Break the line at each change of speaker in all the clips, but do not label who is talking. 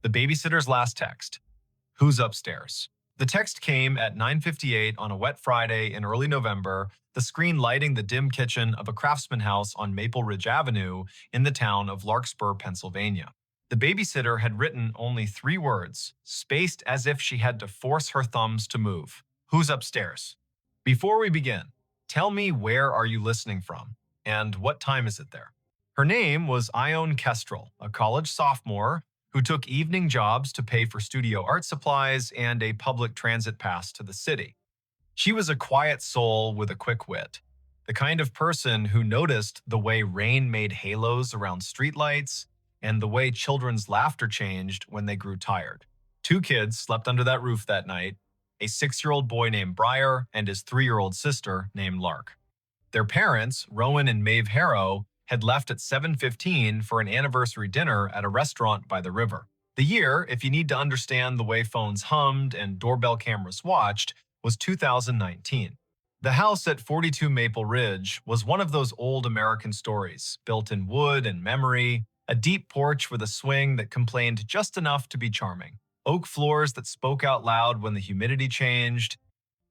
The babysitter's last text. Who's upstairs? The text came at 9:58 on a wet Friday in early November, the screen lighting the dim kitchen of a craftsman house on Maple Ridge Avenue in the town of Larkspur, Pennsylvania. The babysitter had written only 3 words, spaced as if she had to force her thumbs to move. Who's upstairs? Before we begin, tell me, where are you listening from? And what time is it there? Her name was Ione Kestrel, a college sophomore who took evening jobs to pay for studio art supplies and a public transit pass to the city. She was a quiet soul with a quick wit, the kind of person who noticed the way rain made halos around streetlights and the way children's laughter changed when they grew tired. 2 kids slept under that roof that night, a 6-year-old boy named Briar and his 3-year-old sister named Lark. Their parents, Rowan and Maeve Harrow, had left at 7:15 for an anniversary dinner at a restaurant by the river. The year, if you need to understand the way phones hummed and doorbell cameras watched, was 2019. The house at 42 Maple Ridge was one of those old American stories, built in wood and memory, a deep porch with a swing that complained just enough to be charming, oak floors that spoke out loud when the humidity changed,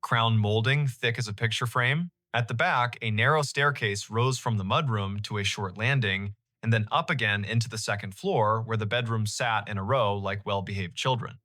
crown molding thick as a picture frame. At the back, a narrow staircase rose from the mudroom to a short landing, and then up again into the second floor where the bedrooms sat in a row like well-behaved children.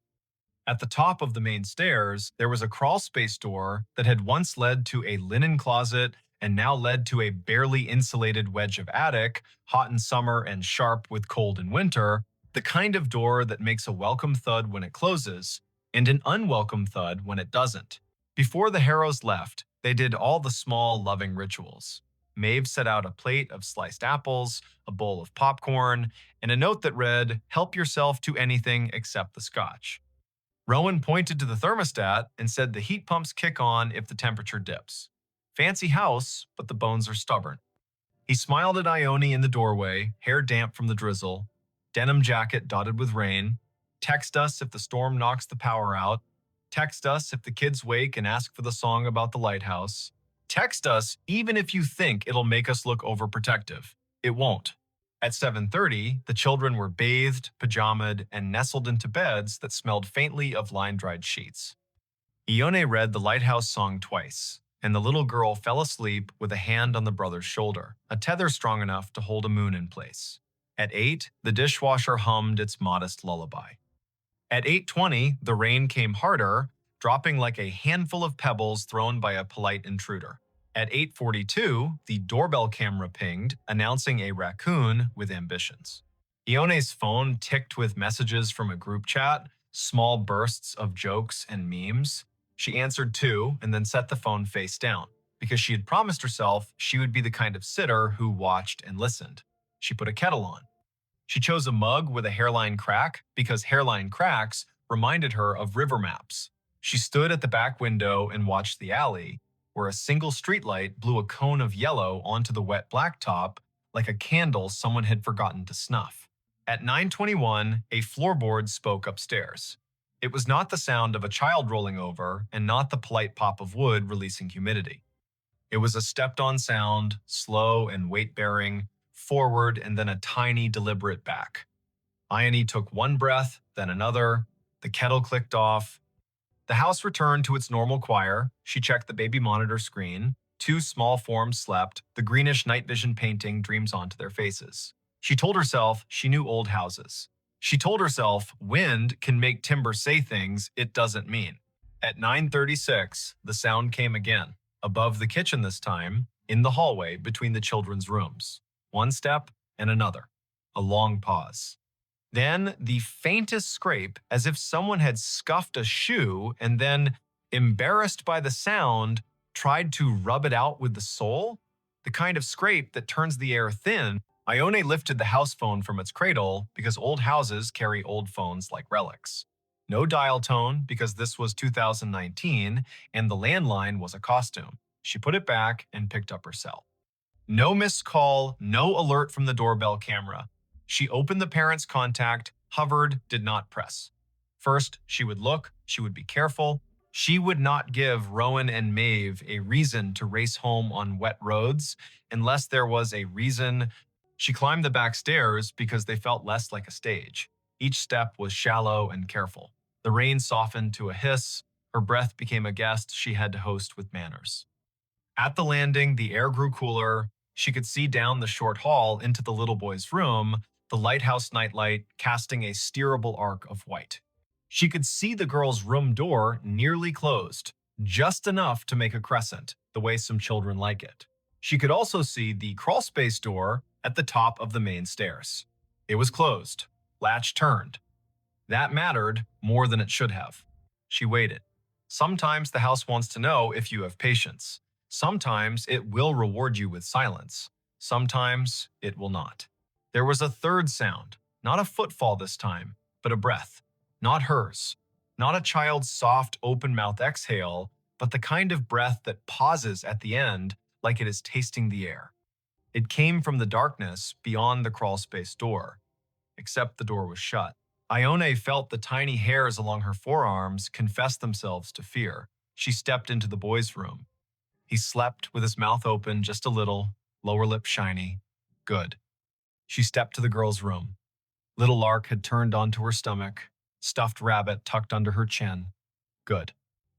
At the top of the main stairs, there was a crawl space door that had once led to a linen closet and now led to a barely insulated wedge of attic, hot in summer and sharp with cold in winter, the kind of door that makes a welcome thud when it closes and an unwelcome thud when it doesn't. Before the Harrows left, they did all the small, loving rituals. Maeve set out a plate of sliced apples, a bowl of popcorn, and a note that read, "Help yourself to anything except the scotch." Rowan pointed to the thermostat and said the heat pumps kick on if the temperature dips. Fancy house, but the bones are stubborn. He smiled at Ione in the doorway, hair damp from the drizzle, denim jacket dotted with rain. Text us if the storm knocks the power out. Text us if the kids wake and ask for the song about the lighthouse. Text us even if you think it'll make us look overprotective. It won't. At 7:30, the children were bathed, pajamaed, and nestled into beds that smelled faintly of line-dried sheets. Ione read the lighthouse song twice, and the little girl fell asleep with a hand on the brother's shoulder, a tether strong enough to hold a moon in place. At 8, the dishwasher hummed its modest lullaby. At 8:20, the rain came harder, dropping like a handful of pebbles thrown by a polite intruder. At 8:42, the doorbell camera pinged, announcing a raccoon with ambitions. Ione's phone ticked with messages from a group chat, small bursts of jokes and memes. She answered 2 and then set the phone face down, because she had promised herself she would be the kind of sitter who watched and listened. She put a kettle on. She chose a mug with a hairline crack because hairline cracks reminded her of river maps. She stood at the back window and watched the alley, where a single streetlight blew a cone of yellow onto the wet blacktop like a candle someone had forgotten to snuff. At 9:21, a floorboard spoke upstairs. It was not the sound of a child rolling over and not the polite pop of wood releasing humidity. It was a stepped-on sound, slow and weight-bearing, forward and then a tiny, deliberate back. Ione took one breath, then another. The kettle clicked off. The house returned to its normal choir. She checked the baby monitor screen. 2 small forms slept. The greenish night vision painting dreams onto their faces. She told herself she knew old houses. She told herself wind can make timber say things it doesn't mean. At 9:36, the sound came again, above the kitchen this time, in the hallway between the children's rooms. One step and another. A long pause. Then the faintest scrape, as if someone had scuffed a shoe and then, embarrassed by the sound, tried to rub it out with the sole. The kind of scrape that turns the air thin. Ione lifted the house phone from its cradle because old houses carry old phones like relics. No dial tone because this was 2019 and the landline was a costume. She put it back and picked up her cell. No missed call, no alert from the doorbell camera. She opened the parent's contact, hovered, did not press. First, she would look, she would be careful. She would not give Rowan and Maeve a reason to race home on wet roads unless there was a reason. She climbed the back stairs because they felt less like a stage. Each step was shallow and careful. The rain softened to a hiss. Her breath became a guest she had to host with manners. At the landing, the air grew cooler. She could see down the short hall into the little boy's room, the lighthouse nightlight casting a steerable arc of white. She could see the girl's room door nearly closed, just enough to make a crescent, the way some children like it. She could also see the crawlspace door at the top of the main stairs. It was closed, latch turned. That mattered more than it should have. She waited. Sometimes the house wants to know if you have patience. Sometimes it will reward you with silence. Sometimes it will not. There was a third sound, not a footfall this time, but a breath. Not hers. Not a child's soft, open-mouth exhale, but the kind of breath that pauses at the end like it is tasting the air. It came from the darkness beyond the crawlspace door, except the door was shut. Ione felt the tiny hairs along her forearms confess themselves to fear. She stepped into the boy's room. He slept with his mouth open just a little, lower lip shiny. Good. She stepped to the girl's room. Little Lark had turned onto her stomach, stuffed rabbit tucked under her chin. Good.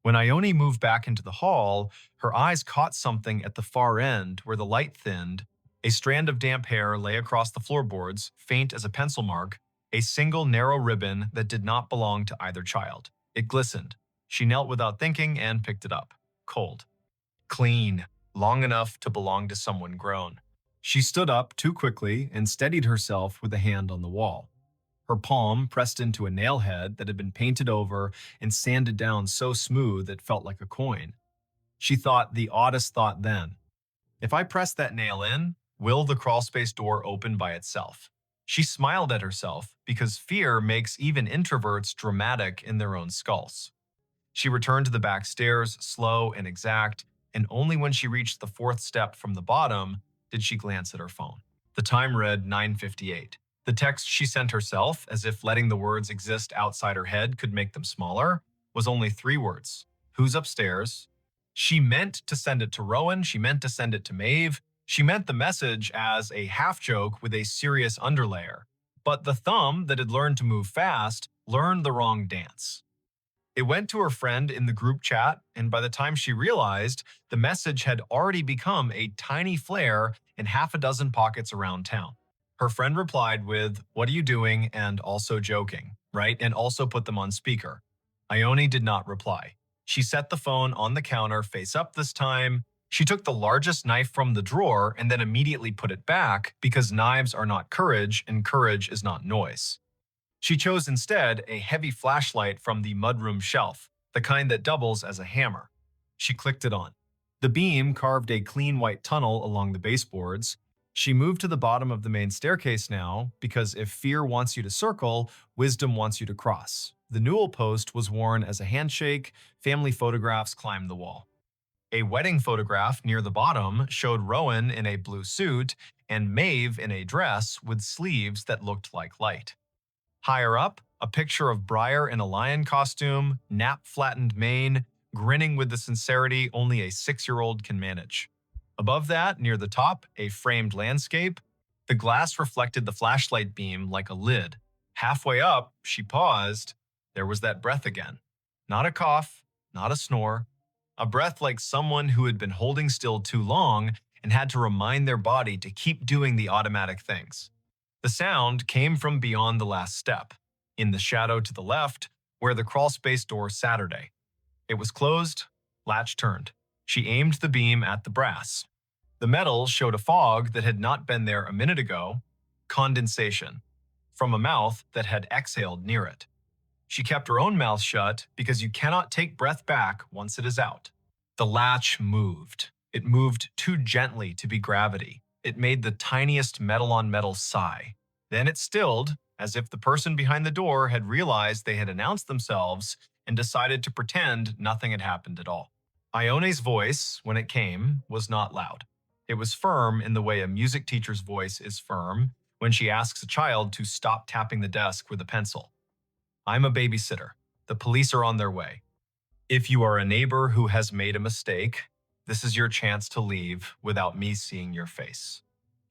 When Ione moved back into the hall, her eyes caught something at the far end where the light thinned. A strand of damp hair lay across the floorboards, faint as a pencil mark, a single narrow ribbon that did not belong to either child. It glistened. She knelt without thinking and picked it up. Cold. Clean. Long enough to belong to someone grown. She stood up too quickly and steadied herself with a hand on the wall. Her palm pressed into a nail head that had been painted over and sanded down so smooth it felt like a coin. She thought the oddest thought then. If I press that nail in, will the crawlspace door open by itself? She smiled at herself because fear makes even introverts dramatic in their own skulls. She returned to the back stairs, slow and exact, and only when she reached the fourth step from the bottom did she glance at her phone. The time read 9:58. The text she sent herself, as if letting the words exist outside her head could make them smaller, was only 3 words. Who's upstairs? She meant to send it to Rowan. She meant to send it to Maeve. She meant the message as a half-joke with a serious underlayer. But the thumb that had learned to move fast learned the wrong dance. It went to her friend in the group chat, and by the time she realized, the message had already become a tiny flare in half a dozen pockets around town. Her friend replied with, "What are you doing?" and also joking, right? And also put them on speaker. Ione did not reply. She set the phone on the counter face up this time. She took the largest knife from the drawer and then immediately put it back because knives are not courage and courage is not noise. She chose instead a heavy flashlight from the mudroom shelf, the kind that doubles as a hammer. She clicked it on. The beam carved a clean white tunnel along the baseboards. She moved to the bottom of the main staircase now, because if fear wants you to circle, wisdom wants you to cross. The newel post was worn as a handshake. Family photographs climbed the wall. A wedding photograph near the bottom showed Rowan in a blue suit and Maeve in a dress with sleeves that looked like light. Higher up, a picture of Briar in a lion costume, nap-flattened mane, grinning with the sincerity only a 6-year-old can manage. Above that, near the top, a framed landscape. The glass reflected the flashlight beam like a lid. Halfway up, she paused. There was that breath again. Not a cough, not a snore. A breath like someone who had been holding still too long and had to remind their body to keep doing the automatic things. The sound came from beyond the last step, in the shadow to the left, where the crawlspace door Saturday. It was closed, latch turned. She aimed the beam at the brass. The metal showed a fog that had not been there a minute ago, condensation, from a mouth that had exhaled near it. She kept her own mouth shut because you cannot take breath back once it is out. The latch moved. It moved too gently to be gravity. It made the tiniest metal-on-metal sigh. Then it stilled, as if the person behind the door had realized they had announced themselves and decided to pretend nothing had happened at all. Ione's voice, when it came, was not loud. It was firm in the way a music teacher's voice is firm when she asks a child to stop tapping the desk with a pencil. I'm a babysitter. The police are on their way. If you are a neighbor who has made a mistake, this is your chance to leave without me seeing your face.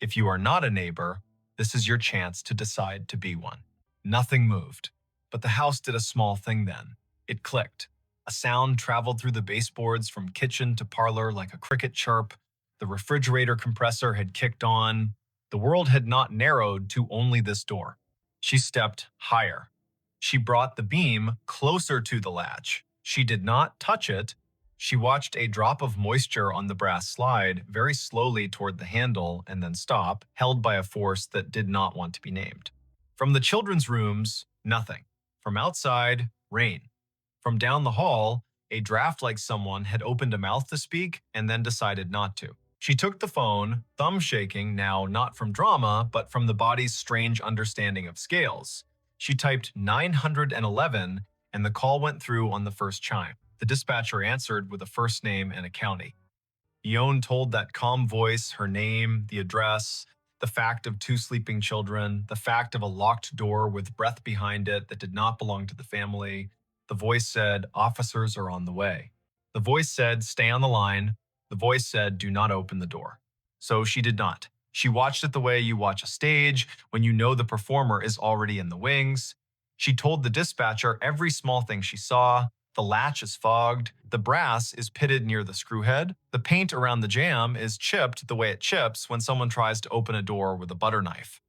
If you are not a neighbor, this is your chance to decide to be one. Nothing moved. But the house did a small thing then. It clicked. A sound traveled through the baseboards from kitchen to parlor like a cricket chirp. The refrigerator compressor had kicked on. The world had not narrowed to only this door. She stepped higher. She brought the beam closer to the latch. She did not touch it. She watched a drop of moisture on the brass slide very slowly toward the handle and then stop, held by a force that did not want to be named. From the children's rooms, nothing. From outside, rain. From down the hall, a draft like someone had opened a mouth to speak and then decided not to. She took the phone, thumb shaking now not from drama, but from the body's strange understanding of scales. She typed 911 and the call went through on the first chime. The dispatcher answered with a first name and a county. Ione told that calm voice her name, the address, the fact of 2 sleeping children, the fact of a locked door with breath behind it that did not belong to the family. The voice said, "Officers are on the way." The voice said, "Stay on the line." The voice said, "Do not open the door." So she did not. She watched it the way you watch a stage when you know the performer is already in the wings. She told the dispatcher every small thing she saw. The latch is fogged. The brass is pitted near the screw head. The paint around the jamb is chipped the way it chips when someone tries to open a door with a butter knife.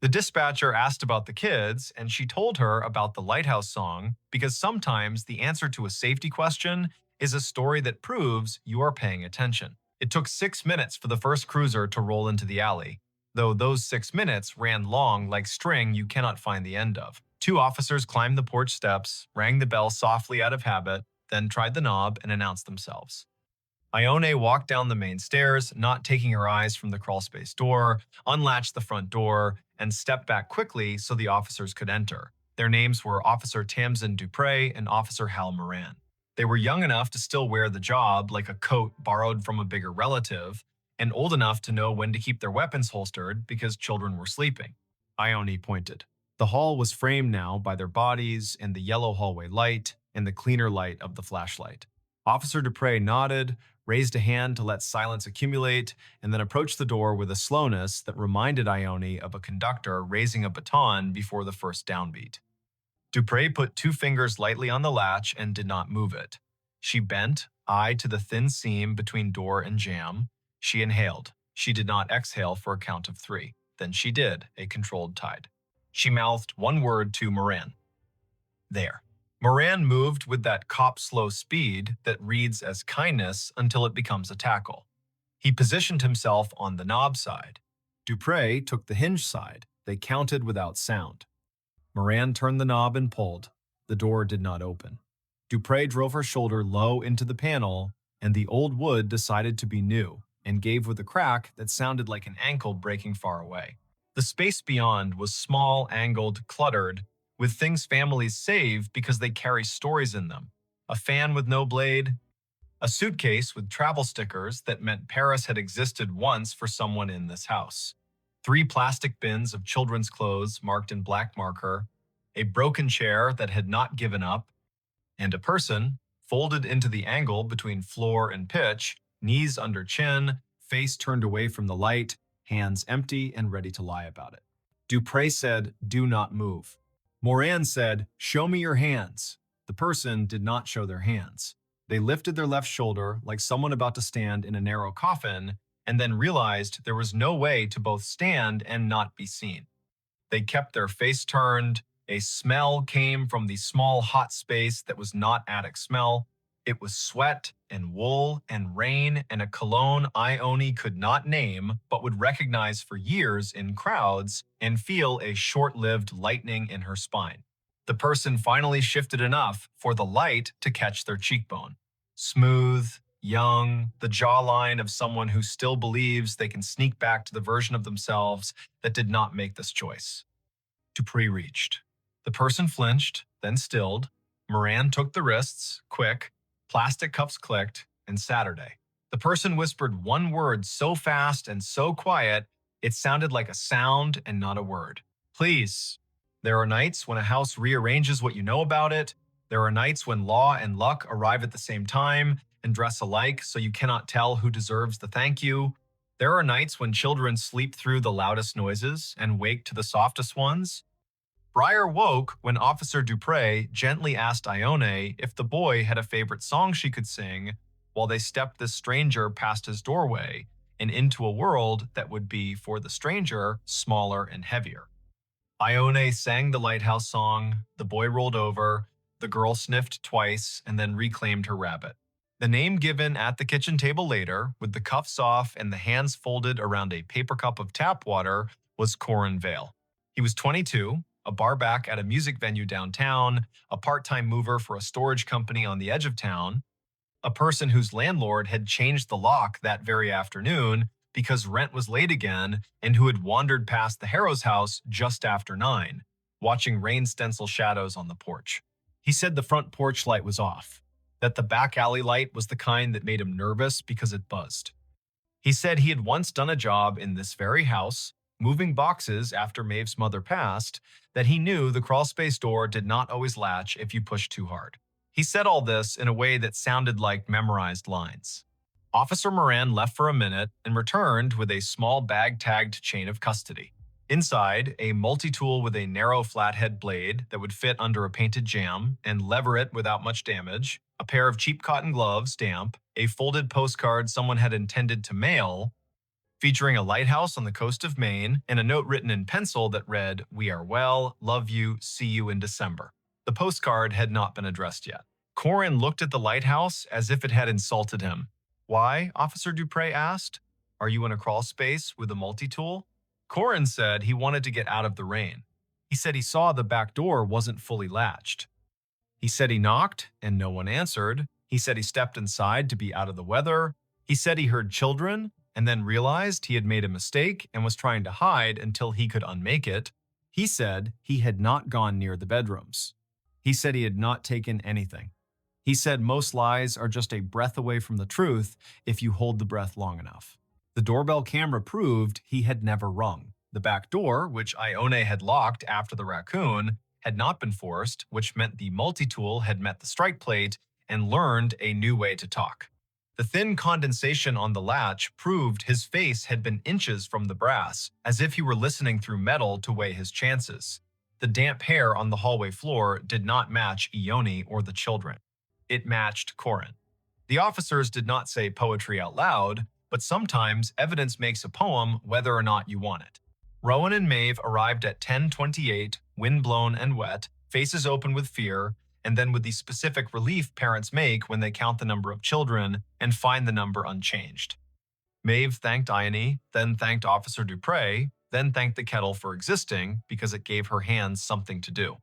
The dispatcher asked about the kids, and she told her about the lighthouse song because sometimes the answer to a safety question is a story that proves you are paying attention. It took 6 minutes for the first cruiser to roll into the alley, though those 6 minutes ran long like string you cannot find the end of. 2 officers climbed the porch steps, rang the bell softly out of habit, then tried the knob and announced themselves. Ione walked down the main stairs, not taking her eyes from the crawlspace door, unlatched the front door, and stepped back quickly so the officers could enter. Their names were Officer Tamsin Dupre and Officer Hal Moran. They were young enough to still wear the job like a coat borrowed from a bigger relative, and old enough to know when to keep their weapons holstered because children were sleeping. Ione pointed. The hall was framed now by their bodies and the yellow hallway light and the cleaner light of the flashlight. Officer Dupre nodded, raised a hand to let silence accumulate, and then approached the door with a slowness that reminded Ione of a conductor raising a baton before the first downbeat. Dupre put 2 fingers lightly on the latch and did not move it. She bent, eye to the thin seam between door and jamb. She inhaled. She did not exhale for a count of 3. Then she did, a controlled tide. She mouthed one word to Moran. There. Moran moved with that cop-slow speed that reads as kindness until it becomes a tackle. He positioned himself on the knob side. Dupre took the hinge side. They counted without sound. Moran turned the knob and pulled. The door did not open. Dupre drove her shoulder low into the panel, and the old wood decided to be new and gave with a crack that sounded like an ankle breaking far away. The space beyond was small, angled, cluttered, with things families save because they carry stories in them. A fan with no blade, a suitcase with travel stickers that meant Paris had existed once for someone in this house. 3 plastic bins of children's clothes marked in black marker, a broken chair that had not given up, and a person, folded into the angle between floor and pitch, knees under chin, face turned away from the light, hands empty and ready to lie about it. Dupre said, "Do not move." Moran said, "Show me your hands." The person did not show their hands. They lifted their left shoulder like someone about to stand in a narrow coffin, and then realized there was no way to both stand and not be seen. They kept their face turned. A smell came from the small hot space that was not attic smell. It was sweat and wool and rain and a cologne Ione could not name but would recognize for years in crowds and feel a short-lived lightening in her spine. The person finally shifted enough for the light to catch their cheekbone. Smooth, young, the jawline of someone who still believes they can sneak back to the version of themselves that did not make this choice. Dupree reached. The person flinched, then stilled. Moran took the wrists, quick. Plastic cuffs clicked, and Saturday. The person whispered one word so fast and so quiet, it sounded like a sound and not a word. Please. There are nights when a house rearranges what you know about it. There are nights when law and luck arrive at the same time and dress alike so you cannot tell who deserves the thank you. There are nights when children sleep through the loudest noises and wake to the softest ones. Breyer woke when Officer Dupre gently asked Ione if the boy had a favorite song she could sing while they stepped this stranger past his doorway and into a world that would be, for the stranger, smaller and heavier. Ione sang the lighthouse song, the boy rolled over, the girl sniffed twice, and then reclaimed her rabbit. The name given at the kitchen table later, with the cuffs off and the hands folded around a paper cup of tap water, was Corin Vale. He was 22, a barback at a music venue downtown, a part-time mover for a storage company on the edge of town, a person whose landlord had changed the lock that very afternoon because rent was late again, and who had wandered past the Harrow's house just after 9, watching rain stencil shadows on the porch. He said the front porch light was off, that the back alley light was the kind that made him nervous because it buzzed. He said he had once done a job in this very house, moving boxes after Maeve's mother passed, that he knew the crawlspace door did not always latch if you pushed too hard. He said all this in a way that sounded like memorized lines. Officer Moran left for a minute and returned with a small bag-tagged chain of custody. Inside, a multi-tool with a narrow flathead blade that would fit under a painted jam and lever it without much damage, a pair of cheap cotton gloves, damp, a folded postcard someone had intended to mail, featuring a lighthouse on the coast of Maine, and a note written in pencil that read, "We are well, love you, see you in December." The postcard had not been addressed yet. Corin looked at the lighthouse as if it had insulted him. "Why?" Officer Dupre asked. "Are you in a crawl space with a multi-tool?" Corin said he wanted to get out of the rain. He said he saw the back door wasn't fully latched. He said he knocked and no one answered. He said he stepped inside to be out of the weather. He said he heard children and then realized he had made a mistake and was trying to hide until he could unmake it. He said he had not gone near the bedrooms. He said he had not taken anything. He said most lies are just a breath away from the truth if you hold the breath long enough. The doorbell camera proved he had never rung. The back door, which Ione had locked after the raccoon, had not been forced, which meant the multi-tool had met the strike plate and learned a new way to talk. The thin condensation on the latch proved his face had been inches from the brass, as if he were listening through metal to weigh his chances. The damp hair on the hallway floor did not match Ione or the children. It matched Corin. The officers did not say poetry out loud, but sometimes evidence makes a poem whether or not you want it. Rowan and Maeve arrived at 10:28, windblown and wet, faces open with fear, and then with the specific relief parents make when they count the number of children and find the number unchanged. Maeve thanked Ione, then thanked Officer Dupre, then thanked the kettle for existing because it gave her hands something to do.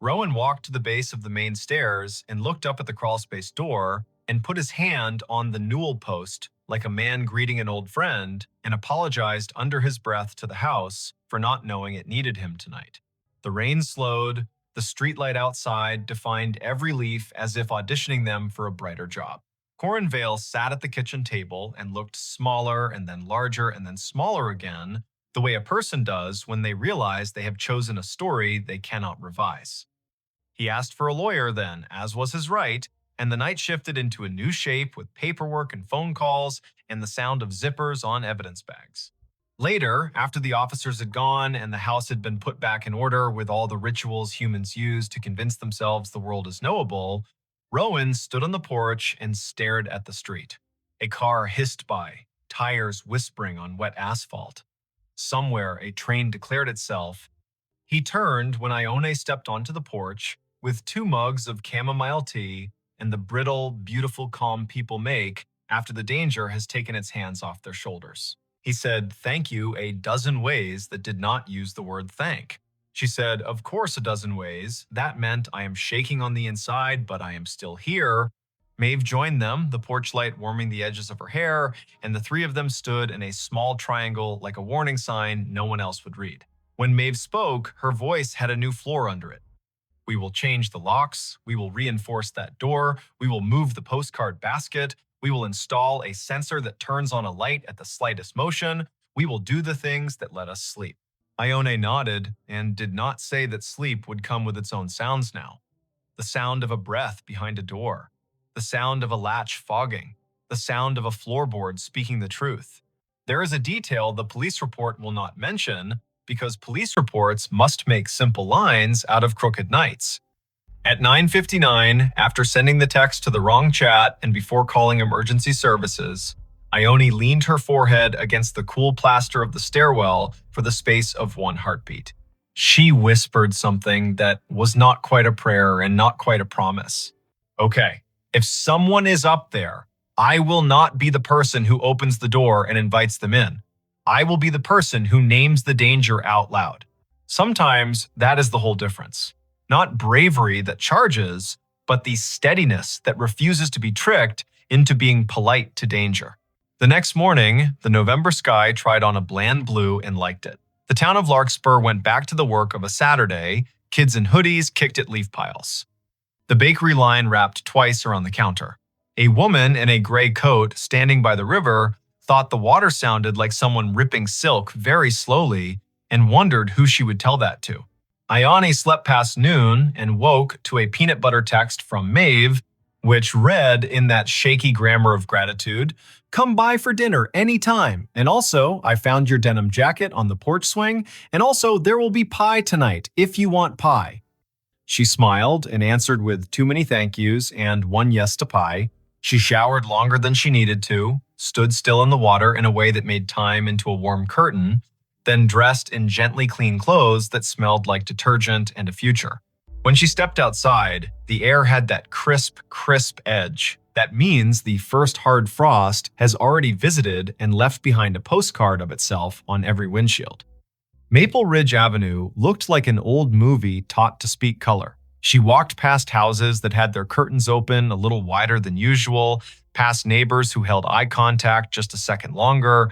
Rowan walked to the base of the main stairs and looked up at the crawlspace door and put his hand on the newel post like a man greeting an old friend and apologized under his breath to the house for not knowing it needed him tonight. The rain slowed, the streetlight outside defined every leaf as if auditioning them for a brighter job. Corin Vale sat at the kitchen table and looked smaller and then larger and then smaller again, the way a person does when they realize they have chosen a story they cannot revise. He asked for a lawyer then, as was his right, and the night shifted into a new shape with paperwork and phone calls and the sound of zippers on evidence bags. Later, after the officers had gone and the house had been put back in order with all the rituals humans use to convince themselves the world is knowable, Rowan stood on the porch and stared at the street. A car hissed by, tires whispering on wet asphalt. Somewhere a train declared itself. He turned when Ione stepped onto the porch with 2 mugs of chamomile tea and the brittle, beautiful calm people make after the danger has taken its hands off their shoulders. He said thank you a dozen ways that did not use the word thank. She said, of course a dozen ways. That meant I am shaking on the inside, but I am still here. Maeve joined them, the porch light warming the edges of her hair, and the 3 of them stood in a small triangle like a warning sign no one else would read. When Maeve spoke, her voice had a new floor under it. We will change the locks. We will reinforce that door. We will move the postcard basket. We will install a sensor that turns on a light at the slightest motion. We will do the things that let us sleep. Ione nodded and did not say that sleep would come with its own sounds now. The sound of a breath behind a door. The sound of a latch fogging. The sound of a floorboard speaking the truth. There is a detail the police report will not mention, because police reports must make simple lines out of crooked nights. At 9:59, after sending the text to the wrong chat and before calling emergency services, Ione leaned her forehead against the cool plaster of the stairwell for the space of one heartbeat. She whispered something that was not quite a prayer and not quite a promise. Okay, if someone is up there, I will not be the person who opens the door and invites them in. I will be the person who names the danger out loud. Sometimes that is the whole difference. Not bravery that charges, but the steadiness that refuses to be tricked into being polite to danger. The next morning, the November sky tried on a bland blue and liked it. The town of Larkspur went back to the work of a Saturday. Kids in hoodies kicked at leaf piles. The bakery line wrapped twice around the counter. A woman in a gray coat standing by the river thought the water sounded like someone ripping silk very slowly and wondered who she would tell that to. Ione slept past noon and woke to a peanut butter text from Maeve, which read in that shaky grammar of gratitude, "Come by for dinner anytime. And also, I found your denim jacket on the porch swing. And also, there will be pie tonight if you want pie." She smiled and answered with too many thank yous and one yes to pie. She showered longer than she needed to, stood still in the water in a way that made time into a warm curtain, then dressed in gently clean clothes that smelled like detergent and a future. When she stepped outside, the air had that crisp, crisp edge. That means the first hard frost has already visited and left behind a postcard of itself on every windshield. Maple Ridge Avenue looked like an old movie taught to speak color. She walked past houses that had their curtains open a little wider than usual, past neighbors who held eye contact just a second longer,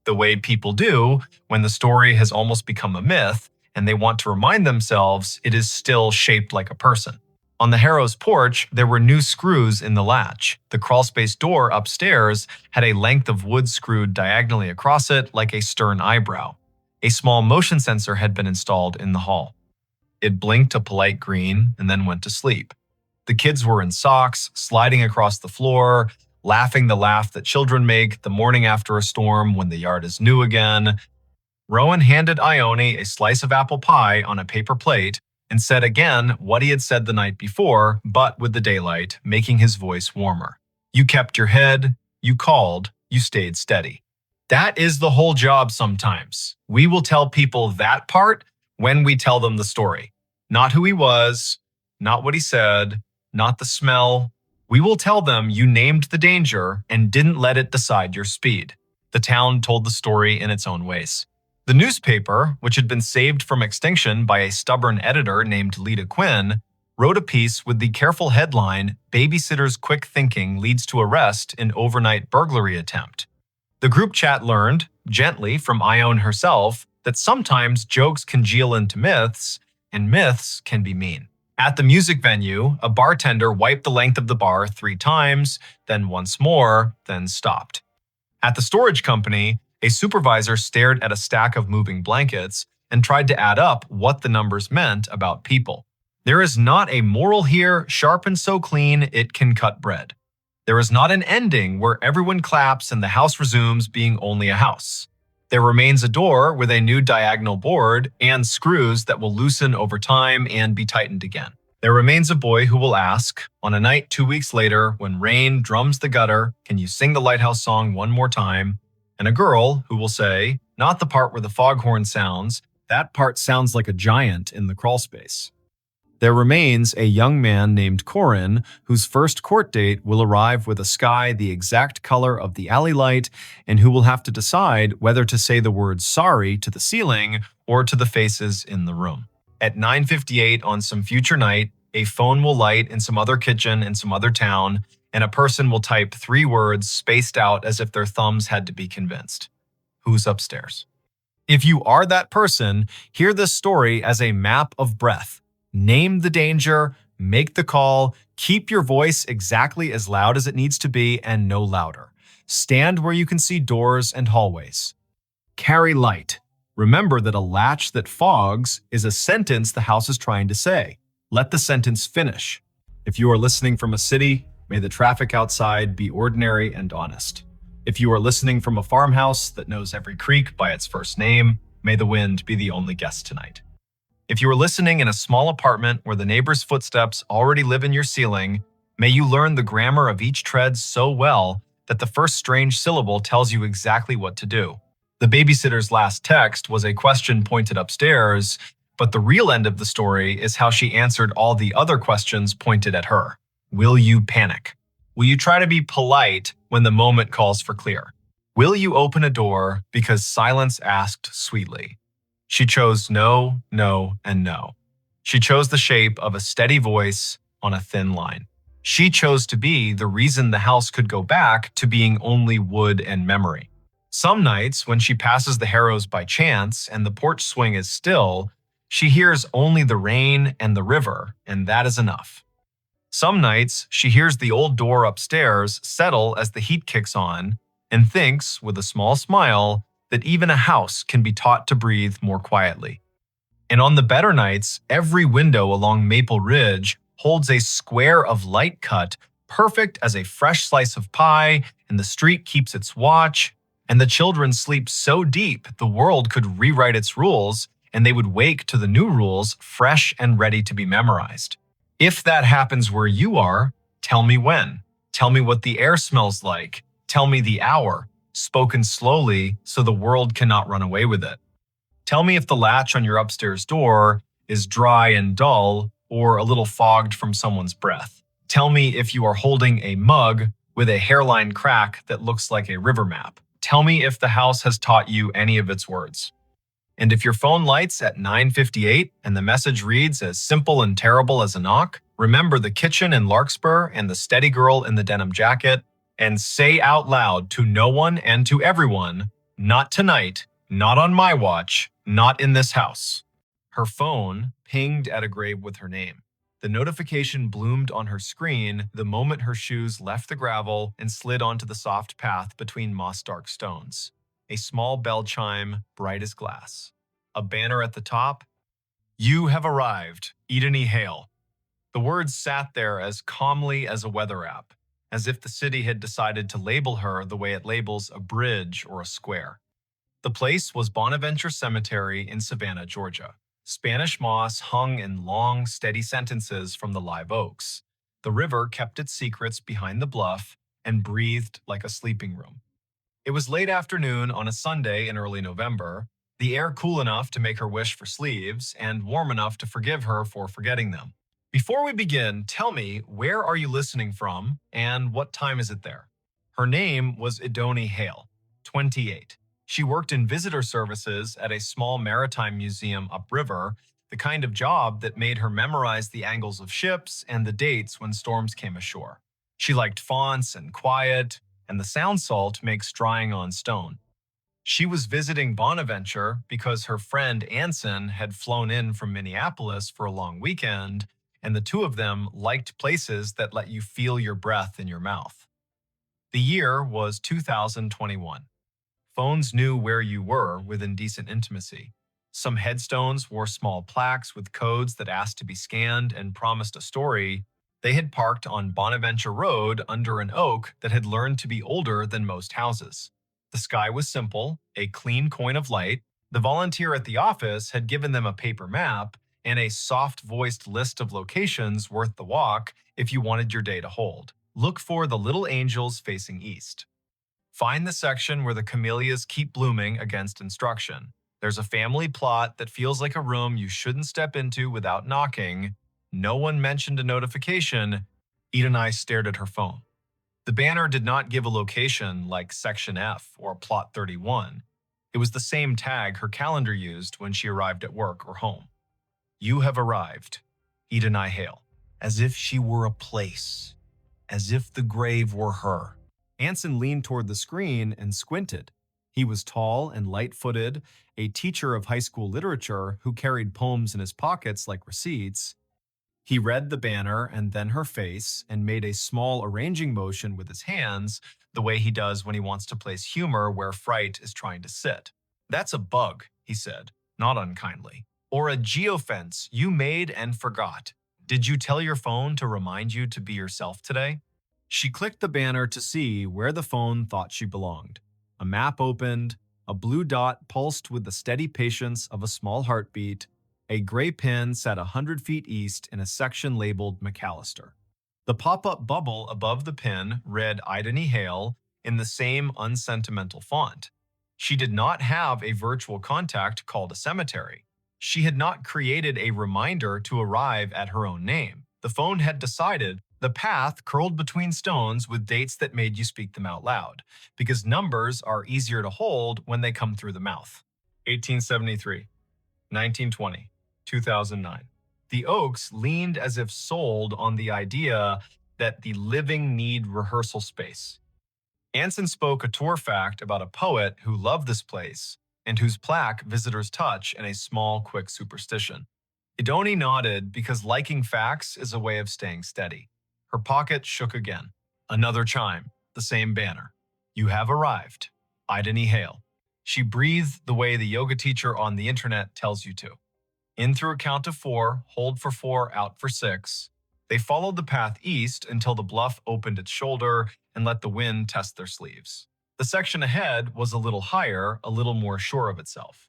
the way people do when the story has almost become a myth and they want to remind themselves it is still shaped like a person. On the Harrow's porch, there were new screws in the latch. The crawlspace door upstairs had a length of wood screwed diagonally across it like a stern eyebrow. A small motion sensor had been installed in the hall. It blinked a polite green and then went to sleep. The kids were in socks, sliding across the floor, laughing the laugh that children make the morning after a storm when the yard is new again. Rowan handed Ione a slice of apple pie on a paper plate and said again what he had said the night before, but with the daylight, making his voice warmer. You kept your head, you called, you stayed steady. That is the whole job sometimes. We will tell people that part when we tell them the story. Not who he was, not what he said, not the smell. We will tell them you named the danger and didn't let it decide your speed. The town told the story in its own ways. The newspaper, which had been saved from extinction by a stubborn editor named Lita Quinn, wrote a piece with the careful headline, "Babysitter's Quick Thinking Leads to Arrest in Overnight Burglary Attempt." The group chat learned, gently from Ione herself, that sometimes jokes congeal into myths, and myths can be mean. At the music venue, a bartender wiped the length of the bar 3 times, then once more, then stopped. At the storage company, a supervisor stared at a stack of moving blankets and tried to add up what the numbers meant about people. There is not a moral here, sharp and so clean it can cut bread. There is not an ending where everyone claps and the house resumes being only a house. There remains a door with a new diagonal board and screws that will loosen over time and be tightened again. There remains a boy who will ask, on a night 2 weeks later when rain drums the gutter, "Can you sing the lighthouse song one more time?" And a girl who will say, not the part where the foghorn sounds, that part sounds like a giant in the crawlspace. There remains a young man named Corin, whose first court date will arrive with a sky the exact color of the alley light, and who will have to decide whether to say the word sorry to the ceiling or to the faces in the room. At 9:58 on some future night, a phone will light in some other kitchen in some other town, and a person will type 3 words spaced out as if their thumbs had to be convinced. Who's upstairs? If you are that person, hear this story as a map of breath. Name the danger, make the call, keep your voice exactly as loud as it needs to be and no louder. Stand where you can see doors and hallways. Carry light. Remember that a latch that fogs is a sentence the house is trying to say. Let the sentence finish. If you are listening from a city, may the traffic outside be ordinary and honest. If you are listening from a farmhouse that knows every creek by its first name, May the wind be the only guest tonight. If you are listening in a small apartment where the neighbor's footsteps already live in your ceiling, may you learn the grammar of each tread so well that the first strange syllable tells you exactly what to do. The babysitter's last text was a question pointed upstairs, but the real end of the story is how she answered all the other questions pointed at her. Will you panic? Will you try to be polite when the moment calls for clear? Will you open a door because silence asked sweetly? She chose no, no, and no. She chose the shape of a steady voice on a thin line. She chose to be the reason the house could go back to being only wood and memory. Some nights, when she passes the Harrows by chance and the porch swing is still, she hears only the rain and the river, and that is enough. Some nights, she hears the old door upstairs settle as the heat kicks on and thinks, with a small smile, that even a house can be taught to breathe more quietly. And on the better nights, every window along Maple Ridge holds a square of light cut, perfect as a fresh slice of pie, and the street keeps its watch, and the children sleep so deep the world could rewrite its rules, and they would wake to the new rules fresh and ready to be memorized. If that happens where you are, tell me when. Tell me what the air smells like. Tell me the hour, spoken slowly so the world cannot run away with it. Tell me if the latch on your upstairs door is dry and dull or a little fogged from someone's breath. Tell me if you are holding a mug with a hairline crack that looks like a river map. Tell me if the house has taught you any of its words. And if your phone lights at 9:58 and the message reads as simple and terrible as a knock, remember the kitchen in Larkspur and the steady girl in the denim jacket, and say out loud to no one and to everyone, not tonight, not on my watch, not in this house. Her phone pinged at a grave with her name. The notification bloomed on her screen the moment her shoes left the gravel and slid onto the soft path between moss-dark stones. A small bell chime, bright as glass. A banner at the top. You have arrived, Eden E. Hale. The words sat there as calmly as a weather app, as if the city had decided to label her the way it labels a bridge or a square. The place was Bonaventure Cemetery in Savannah, Georgia. Spanish moss hung in long, steady sentences from the live oaks. The river kept its secrets behind the bluff and breathed like a sleeping room. It was late afternoon on a Sunday in early November, the air cool enough to make her wish for sleeves and warm enough to forgive her for forgetting them. Before we begin, tell me, where are you listening from and what time is it there? Her name was Idoni Hale, 28. She worked in visitor services at a small maritime museum upriver, the kind of job that made her memorize the angles of ships and the dates when storms came ashore. She liked fonts and quiet, and the sound salt makes drying on stone. She was visiting Bonaventure because her friend Anson had flown in from Minneapolis for a long weekend, and the two of them liked places that let you feel your breath in your mouth. The year was 2021. Phones knew where you were within decent intimacy. Some headstones wore small plaques with codes that asked to be scanned and promised a story. They had parked on Bonaventure Road under an oak that had learned to be older than most houses. The sky was simple, a clean coin of light. The volunteer at the office had given them a paper map and a soft-voiced list of locations worth the walk if you wanted your day to hold. Look for the little angels facing east. Find the section where the camellias keep blooming against instruction. There's a family plot that feels like a room you shouldn't step into without knocking. No one mentioned a notification. Eden and I stared at her phone. The banner did not give a location like Section F or Plot 31. It was the same tag her calendar used when she arrived at work or home. You have arrived, Eden I. Hale. As if she were a place. As if the grave were her. Anson leaned toward the screen and squinted. He was tall and light-footed, a teacher of high school literature who carried poems in his pockets like receipts. He read the banner and then her face and made a small arranging motion with his hands, the way he does when he wants to place humor where fright is trying to sit. That's a bug, he said, not unkindly. Or a geofence you made and forgot. Did you tell your phone to remind you to be yourself today? She clicked the banner to see where the phone thought she belonged. A map opened, A blue dot pulsed with the steady patience of a small heartbeat. A gray pin sat 100 feet east in a section labeled McAllister. The pop-up bubble above the pin read Idany Hale in the same unsentimental font. She did not have a virtual contact called a cemetery. She had not created a reminder to arrive at her own name. The phone had decided the path curled between stones with dates that made you speak them out loud, because numbers are easier to hold when they come through the mouth. 1873, 1920, 2009. The Oaks leaned as if sold on the idea that the living need rehearsal space. Anson spoke a tour fact about a poet who loved this place and whose plaque visitors touch in a small, quick superstition. Idoni nodded because liking facts is a way of staying steady. Her pocket shook again. Another chime, the same banner. You have arrived. Idany Hale. She breathed the way the yoga teacher on the internet tells you to. In through a count of 4, hold for 4, out for 6. They followed the path east until the bluff opened its shoulder and let the wind test their sleeves. The section ahead was a little higher, a little more sure of itself.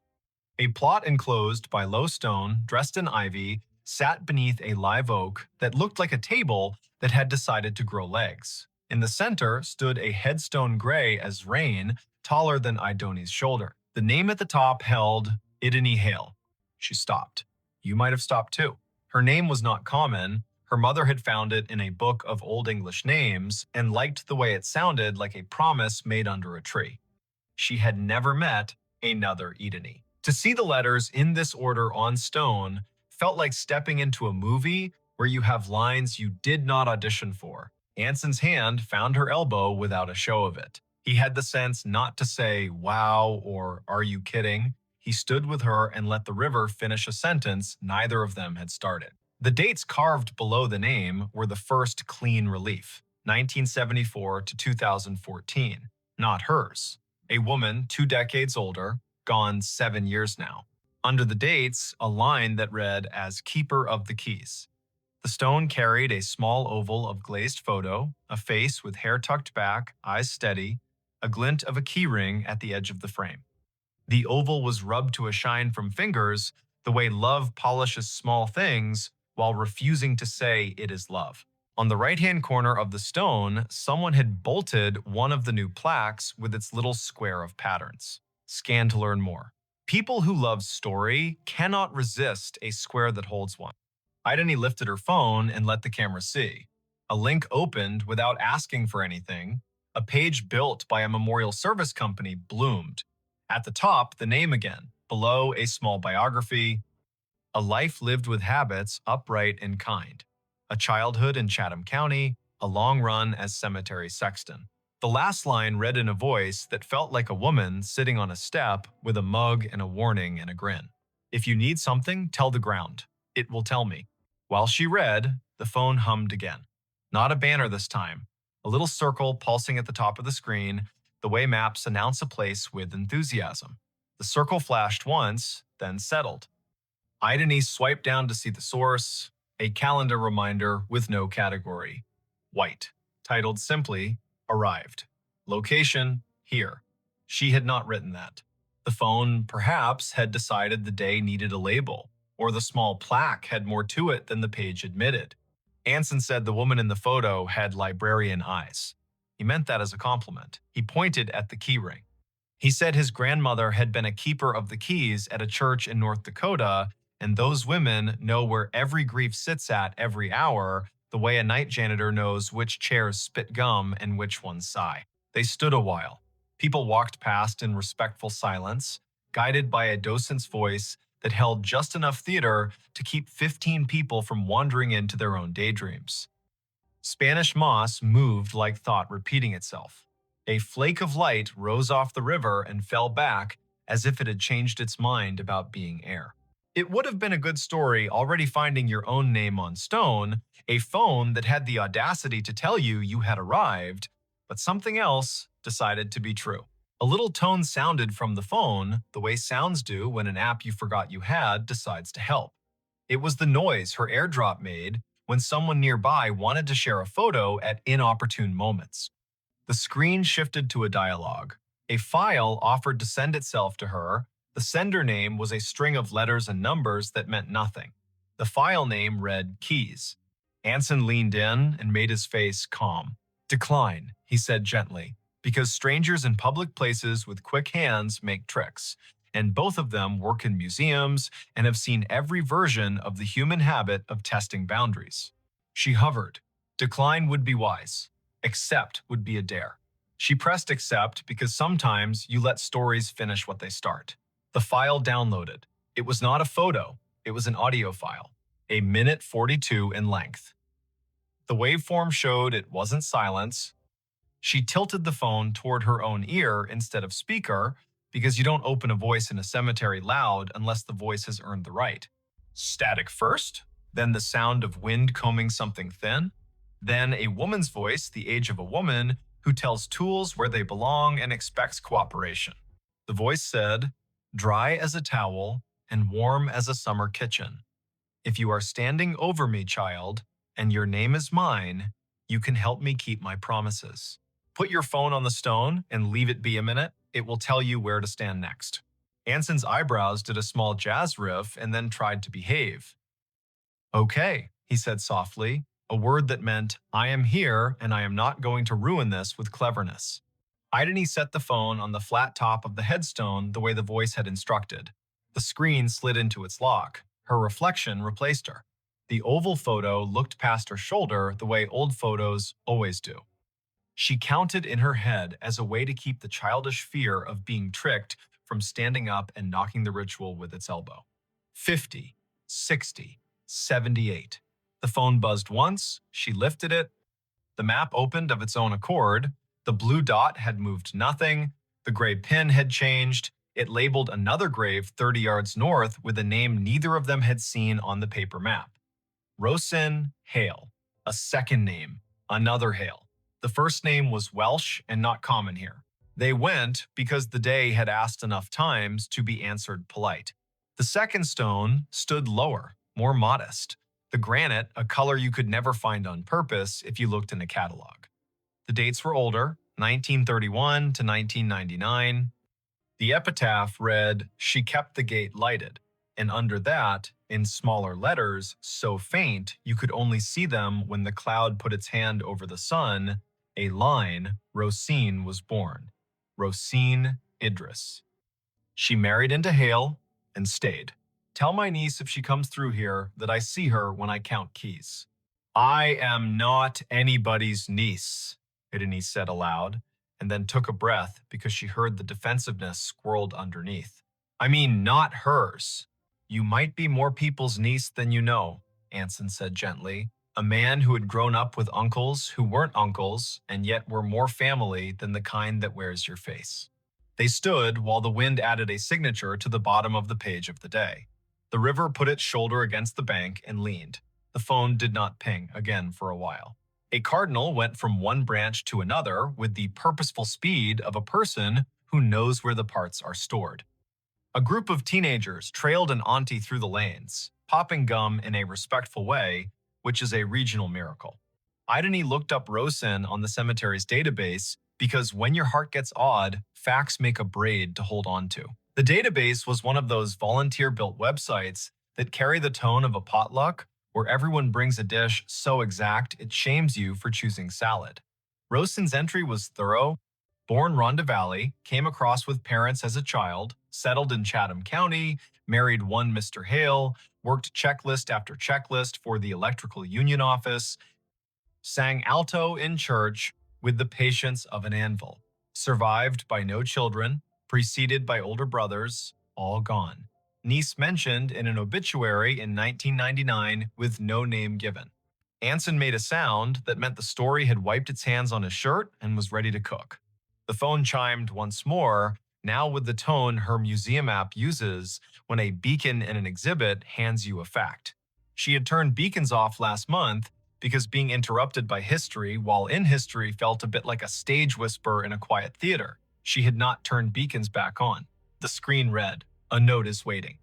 A plot enclosed by low stone, dressed in ivy, sat beneath a live oak that looked like a table that had decided to grow legs. In the center stood a headstone gray as rain, taller than Idoni's shoulder. The name at the top held Idany Hale. She stopped. You might have stopped too. Her name was not common. Her mother had found it in a book of Old English names and liked the way it sounded like a promise made under a tree. She had never met another Idany. To see the letters in this order on stone felt like stepping into a movie where you have lines you did not audition for. Anson's hand found her elbow without a show of it. He had the sense not to say, wow, or are you kidding? He stood with her and let the river finish a sentence neither of them had started. The dates carved below the name were the first clean relief, 1974 to 2014, not hers. A woman 2 decades older, gone 7 years now. Under the dates, a line that read as Keeper of the Keys. The stone carried a small oval of glazed photo, a face with hair tucked back, eyes steady, a glint of a key ring at the edge of the frame. The oval was rubbed to a shine from fingers, the way love polishes small things while refusing to say it is love. On the right-hand corner of the stone, someone had bolted one of the new plaques with its little square of patterns. Scan to learn more. People who love story cannot resist a square that holds one. Idany lifted her phone and let the camera see. A link opened without asking for anything. A page built by a memorial service company bloomed. At the top, the name again. Below, a small biography. A life lived with habits, upright and kind. A childhood in Chatham County, a long run as cemetery sexton. The last line read in a voice that felt like a woman sitting on a step with a mug and a warning and a grin. If you need something, tell the ground. It will tell me. While she read, the phone hummed again. Not a banner this time. A little circle pulsing at the top of the screen, the way maps announce a place with enthusiasm. The circle flashed once, then settled. Idany swiped down to see the source, a calendar reminder with no category. White, titled simply, Arrived. Location, here. She had not written that. The phone, perhaps, had decided the day needed a label, or the small plaque had more to it than the page admitted. Anson said the woman in the photo had librarian eyes. He meant that as a compliment. He pointed at the key ring. He said his grandmother had been a keeper of the keys at a church in North Dakota, and those women know where every grief sits at every hour, the way a night janitor knows which chairs spit gum and which ones sigh. They stood a while. People walked past in respectful silence, guided by a docent's voice that held just enough theater to keep 15 people from wandering into their own daydreams. Spanish moss moved like thought repeating itself. A flake of light rose off the river and fell back as if it had changed its mind about being air. It would have been a good story already finding your own name on stone, a phone that had the audacity to tell you you had arrived, but something else decided to be true. A little tone sounded from the phone, the way sounds do when an app you forgot you had decides to help. It was the noise her AirDrop made when someone nearby wanted to share a photo at inopportune moments. The screen shifted to a dialogue. A file offered to send itself to her. The sender name was a string of letters and numbers that meant nothing. The file name read Keys. Anson leaned in and made his face calm. Decline, he said gently, because strangers in public places with quick hands make tricks, and both of them work in museums and have seen every version of the human habit of testing boundaries. She hovered. Decline would be wise. Accept would be a dare. She pressed accept because sometimes you let stories finish what they start. The file downloaded. It was not a photo, it was an audio file, a minute 42 in length. The waveform showed it wasn't silence. She tilted the phone toward her own ear instead of speaker because you don't open a voice in a cemetery loud unless the voice has earned the right. Static first, then the sound of wind combing something thin, then a woman's voice, the age of a woman, who tells tools where they belong and expects cooperation. The voice said, "Dry as a towel and warm as a summer kitchen. If you are standing over me, child, and your name is mine, you can help me keep my promises. Put your phone on the stone and leave it be a minute. It will tell you where to stand next." Anson's eyebrows did a small jazz riff and then tried to behave. "Okay," he said softly, a word that meant, "I am here and I am not going to ruin this with cleverness." Ideni set the phone on the flat top of the headstone the way the voice had instructed. The screen slid into its lock. Her reflection replaced her. The oval photo looked past her shoulder the way old photos always do. She counted in her head as a way to keep the childish fear of being tricked from standing up and knocking the ritual with its elbow. 50, 60, 78. The phone buzzed once, she lifted it. The map opened of its own accord. The blue dot had moved nothing. The gray pin had changed. It labeled another grave 30 yards north with a name neither of them had seen on the paper map. Rosin Hale. A second name. Another Hale. The first name was Welsh and not common here. They went because the day had asked enough times to be answered polite. The second stone stood lower, more modest. The granite, a color you could never find on purpose if you looked in a catalog. The dates were older, 1931 to 1999. The epitaph read, "She kept the gate lighted," and under that, in smaller letters, so faint you could only see them when the cloud put its hand over the sun, a line, Rosine was born. Rosine Idris. She married into Hale and stayed. Tell my niece if she comes through here that I see her when I count keys. I am not anybody's niece, Idini said aloud, and then took a breath because she heard the defensiveness squirreled underneath. I mean, not hers. You might be more people's niece than you know, Anson said gently, a man who had grown up with uncles who weren't uncles and yet were more family than the kind that wears your face. They stood while the wind added a signature to the bottom of the page of the day. The river put its shoulder against the bank and leaned. The phone did not ping again for a while. A cardinal went from one branch to another with the purposeful speed of a person who knows where the parts are stored. A group of teenagers trailed an auntie through the lanes, popping gum in a respectful way, which is a regional miracle. Ideni looked up Rosin on the cemetery's database because when your heart gets odd, facts make a braid to hold on to. The database was one of those volunteer-built websites that carry the tone of a potluck where everyone brings a dish so exact it shames you for choosing salad. Rosin's entry was thorough. Born Rhonda Valley, came across with parents as a child, settled in Chatham County, married one Mr. Hale, worked checklist after checklist for the electrical union office, sang alto in church with the patience of an anvil, survived by no children, preceded by older brothers, all gone. Niece mentioned in an obituary in 1999 with no name given. Anson made a sound that meant the story had wiped its hands on his shirt and was ready to cook. The phone chimed once more, now with the tone her museum app uses when a beacon in an exhibit hands you a fact. She had turned beacons off last month because being interrupted by history while in history felt a bit like a stage whisper in a quiet theater. She had not turned beacons back on. The screen read, "A note is waiting."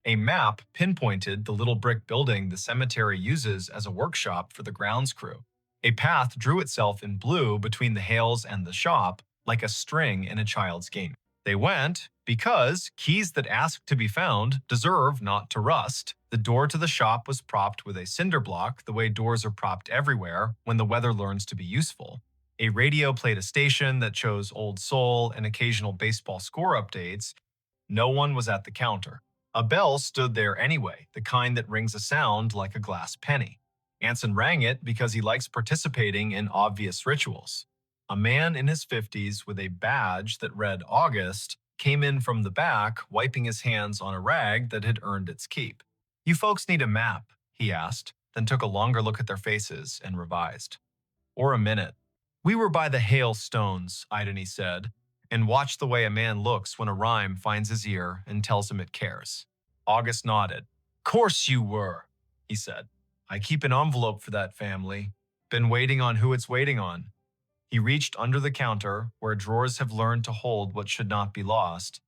A map pinpointed the little brick building the cemetery uses as a workshop for the grounds crew. A path drew itself in blue between the Hales and the shop, like a string in a child's game. They went because keys that ask to be found deserve not to rust. The door to the shop was propped with a cinder block, the way doors are propped everywhere when the weather learns to be useful. A radio played a station that chose old soul and occasional baseball score updates. No one was at the counter. A bell stood there anyway, the kind that rings a sound like a glass penny. Anson rang it because he likes participating in obvious rituals. A man in his 50s with a badge that read August came in from the back, wiping his hands on a rag that had earned its keep. "You folks need a map?" he asked, then took a longer look at their faces and revised. "Or a minute." "We were by the hailstones," Idony said, and watched the way a man looks when a rhyme finds his ear and tells him it cares. August nodded. "Course you were," he said. "I keep an envelope for that family. Been waiting on who it's waiting on." He reached under the counter, where drawers have learned to hold what should not be lost,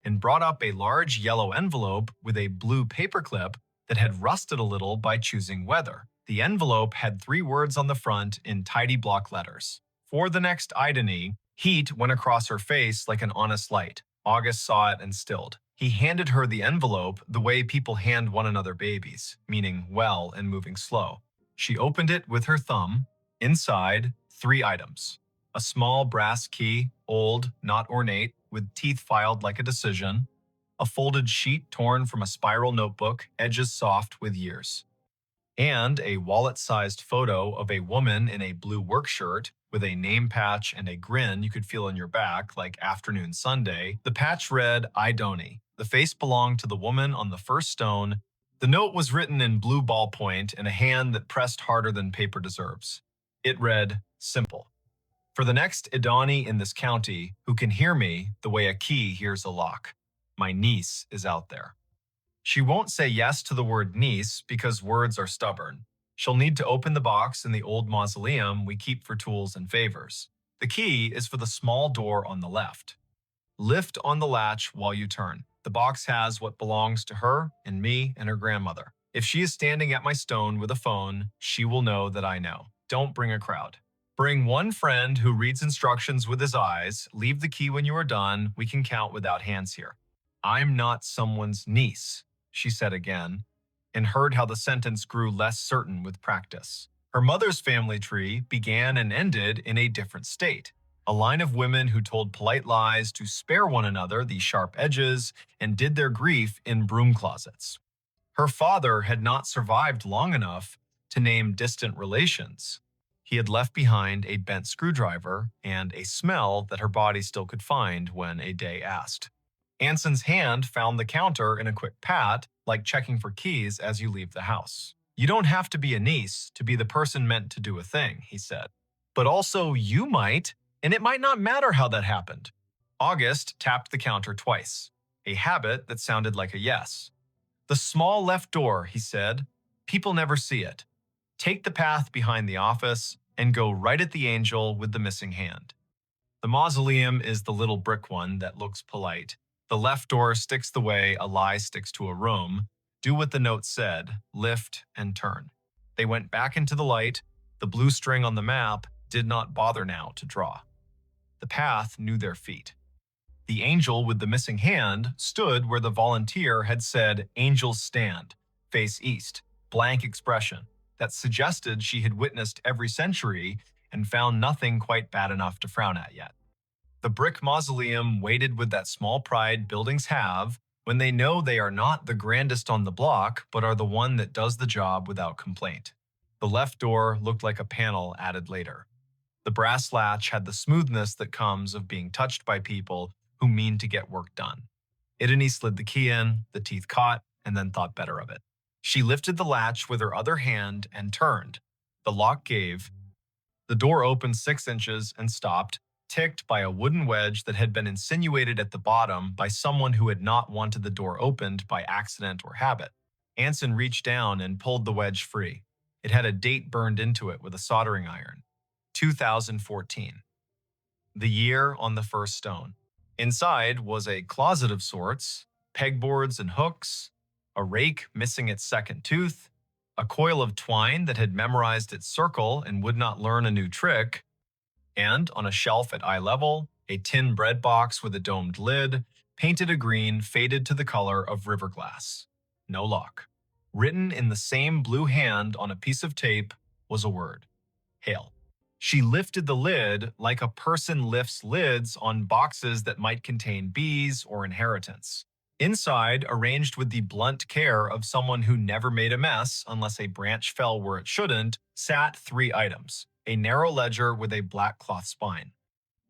and brought up a large yellow envelope with a blue paperclip that had rusted a little by choosing weather. The envelope had 3 words on the front in tidy block letters. For the next Idony, heat went across her face like an honest light. August saw it and stilled. He handed her the envelope the way people hand one another babies, meaning well and moving slow. She opened it with her thumb. Inside, 3 items. A small brass key, old, not ornate, with teeth filed like a decision. A folded sheet torn from a spiral notebook, edges soft with years. And a wallet-sized photo of a woman in a blue work shirt with a name patch and a grin you could feel on your back like afternoon Sunday. The patch read, "Idony." The face belonged to the woman on the first stone. The note was written in blue ballpoint in a hand that pressed harder than paper deserves. It read, simple. "For the next Idony in this county who can hear me the way a key hears a lock, my niece is out there. She won't say yes to the word niece because words are stubborn. She'll need to open the box in the old mausoleum we keep for tools and favors. The key is for the small door on the left. Lift on the latch while you turn. The box has what belongs to her and me and her grandmother. If she is standing at my stone with a phone, she will know that I know. Don't bring a crowd. Bring one friend who reads instructions with his eyes. Leave the key when you are done. We can count without hands here. I'm not someone's niece," she said again, and heard how the sentence grew less certain with practice. Her mother's family tree began and ended in a different state. A line of women who told polite lies to spare one another the sharp edges and did their grief in broom closets. Her father had not survived long enough to name distant relations. He had left behind a bent screwdriver and a smell that her body still could find when a day asked. Anson's hand found the counter in a quick pat, like checking for keys as you leave the house. "You don't have to be a niece to be the person meant to do a thing," he said. "But also you might, and it might not matter how that happened." August tapped the counter twice, a habit that sounded like a yes. "The small left door," he said. "People never see it. Take the path behind the office and go right at the angel with the missing hand. The mausoleum is the little brick one that looks polite. The left door sticks the way a lie sticks to a room. Do what the note said, lift and turn." They went back into the light. The blue string on the map did not bother now to draw. The path knew their feet. The angel with the missing hand stood where the volunteer had said, "Angels stand, face east," blank expression that suggested she had witnessed every century and found nothing quite bad enough to frown at yet. The brick mausoleum waited with that small pride buildings have when they know they are not the grandest on the block, but are the one that does the job without complaint. The left door looked like a panel added later. The brass latch had the smoothness that comes of being touched by people who mean to get work done. Idony slid the key in, the teeth caught, and then thought better of it. She lifted the latch with her other hand and turned. The lock gave. The door opened 6 inches and stopped, ticked by a wooden wedge that had been insinuated at the bottom by someone who had not wanted the door opened by accident or habit. Anson reached down and pulled the wedge free. It had a date burned into it with a soldering iron. 2014. The year on the first stone. Inside was a closet of sorts, pegboards and hooks, a rake missing its second tooth, a coil of twine that had memorized its circle and would not learn a new trick, and on a shelf at eye level, A tin bread box with a domed lid, painted a green, faded to the color of river glass. No lock. Written in the same blue hand on a piece of tape was a word: hail. She lifted the lid like a person lifts lids on boxes that might contain bees or inheritance. Inside, arranged with the blunt care of someone who never made a mess unless a branch fell where it shouldn't, sat 3 items: a narrow ledger with a black cloth spine,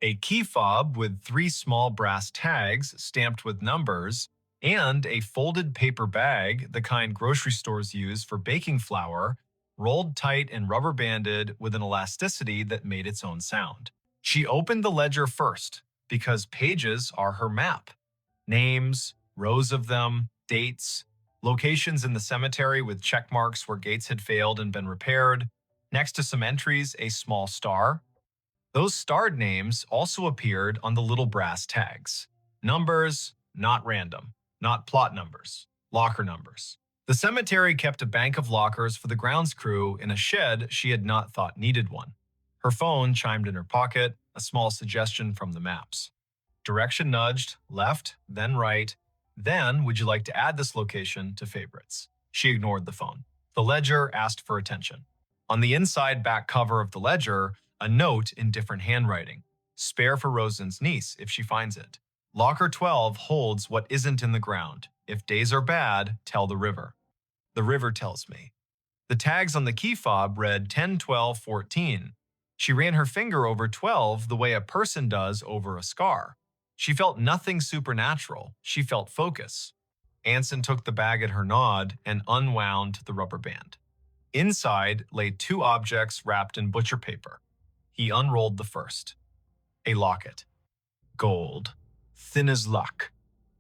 a key fob with 3 small brass tags stamped with numbers, and a folded paper bag, the kind grocery stores use for baking flour, rolled tight and rubber banded with an elasticity that made its own sound. She opened the ledger first because pages are her map. Names, rows of them, dates, locations in the cemetery with check marks where gates had failed and been repaired. Next to some entries, a small star. Those starred names also appeared on the little brass tags. Numbers, not random, not plot numbers, locker numbers. The cemetery kept a bank of lockers for the grounds crew in a shed she had not thought needed one. Her phone chimed in her pocket, a small suggestion from the maps. Direction nudged, left, then right. Then, would you like to add this location to favorites? She ignored the phone. The ledger asked for attention. On the inside back cover of the ledger, a note in different handwriting. Spare for Rosen's niece if she finds it. Locker 12 holds what isn't in the ground. If days are bad, tell the river. The river tells me. The tags on the key fob read 10, 12, 14. She ran her finger over 12 the way a person does over a scar. She felt nothing supernatural. She felt focus. Anson took the bag at her nod and unwound the rubber band. Inside lay 2 objects wrapped in butcher paper. He unrolled the first. A locket. Gold. Thin as luck.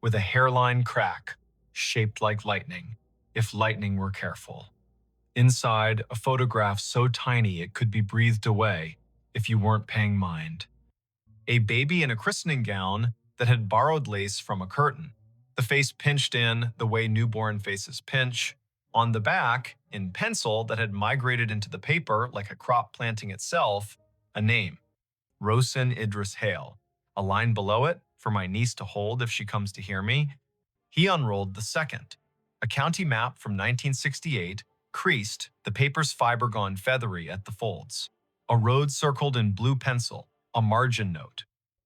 With a hairline crack. Shaped like lightning. If lightning were careful. Inside, a photograph so tiny it could be breathed away if you weren't paying mind. A baby in a christening gown that had borrowed lace from a curtain. The face pinched in the way newborn faces pinch. On the back, in pencil that had migrated into the paper like a crop planting itself, a name. Rosen Idris Hale. A line below it, for my niece to hold if she comes to hear me. He unrolled the second. A county map from 1968, creased, the paper's fiber gone feathery at the folds. A road circled in blue pencil, a margin note.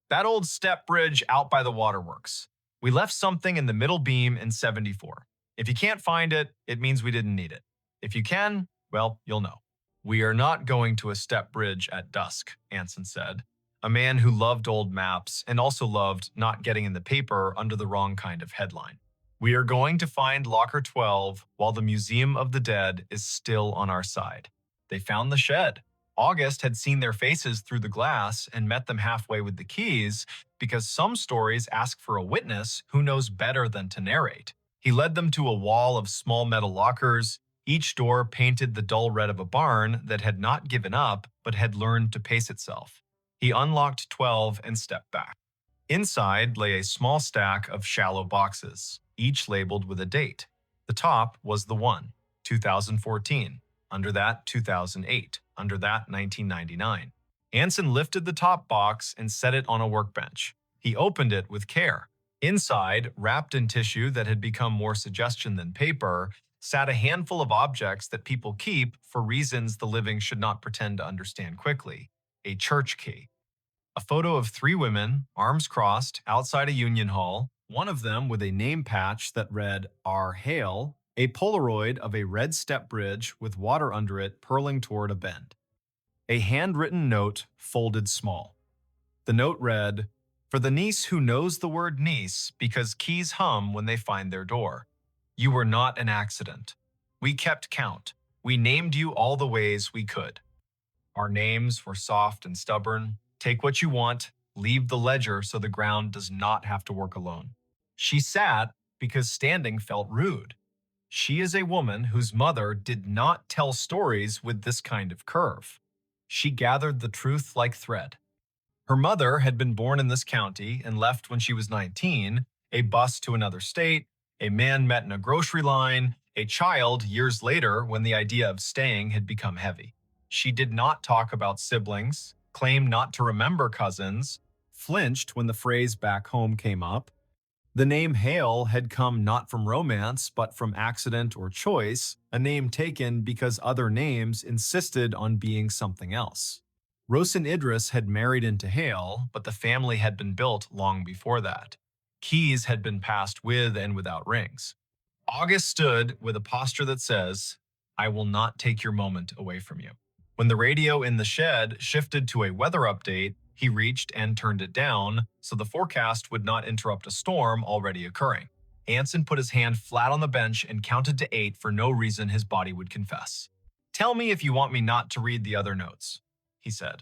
That old step bridge out by the waterworks. We left something in the middle beam in 74. If you can't find it, it means we didn't need it. If you can, well, you'll know. We are not going to a step bridge at dusk, Anson said. A man who loved old maps and also loved not getting in the paper under the wrong kind of headline. We are going to find Locker 12 while the Museum of the Dead is still on our side. They found the shed. August had seen their faces through the glass and met them halfway with the keys because some stories ask for a witness who knows better than to narrate. He led them to a wall of small metal lockers, each door painted the dull red of a barn that had not given up but had learned to pace itself. He unlocked 12 and stepped back. Inside lay a small stack of shallow boxes, each labeled with a date. The top was the 1, 2014. Under that, 2008. Under that, 1999. Anson lifted the top box and set it on a workbench. He opened it with care. Inside, wrapped in tissue that had become more suggestion than paper, sat a handful of objects that people keep for reasons the living should not pretend to understand quickly. A church key. A photo of 3 women, arms crossed, outside a union hall, one of them with a name patch that read R. Hale, a Polaroid of a red step bridge with water under it purling toward a bend. A handwritten note folded small. The note read, "For the niece who knows the word niece because keys hum when they find their door. You were not an accident. We kept count. We named you all the ways we could. Our names were soft and stubborn. Take what you want, leave the ledger so the ground does not have to work alone." She sat because standing felt rude. She is a woman whose mother did not tell stories with this kind of curve. She gathered the truth like thread. Her mother had been born in this county and left when she was 19, a bus to another state, a man met in a grocery line, a child years later when the idea of staying had become heavy. She did not talk about siblings, claimed not to remember cousins, flinched when the phrase back home came up. The name Hale had come not from romance, but from accident or choice, a name taken because other names insisted on being something else. Rosen Idris had married into Hale, but the family had been built long before that. Keys had been passed with and without rings. August stood with a posture that says, I will not take your moment away from you. When the radio in the shed shifted to a weather update, he reached and turned it down so the forecast would not interrupt a storm already occurring. Anson put his hand flat on the bench and counted to 8 for no reason his body would confess. Tell me if you want me not to read the other notes, he said.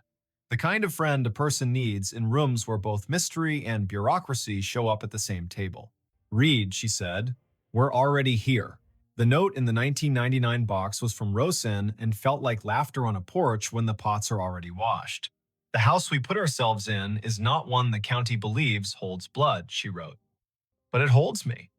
The kind of friend a person needs in rooms where both mystery and bureaucracy show up at the same table. Read, she said. We're already here. The note in the 1999 box was from Rosen and felt like laughter on a porch when the pots are already washed. The house we put ourselves in is not one the county believes holds blood, she wrote. But it holds me.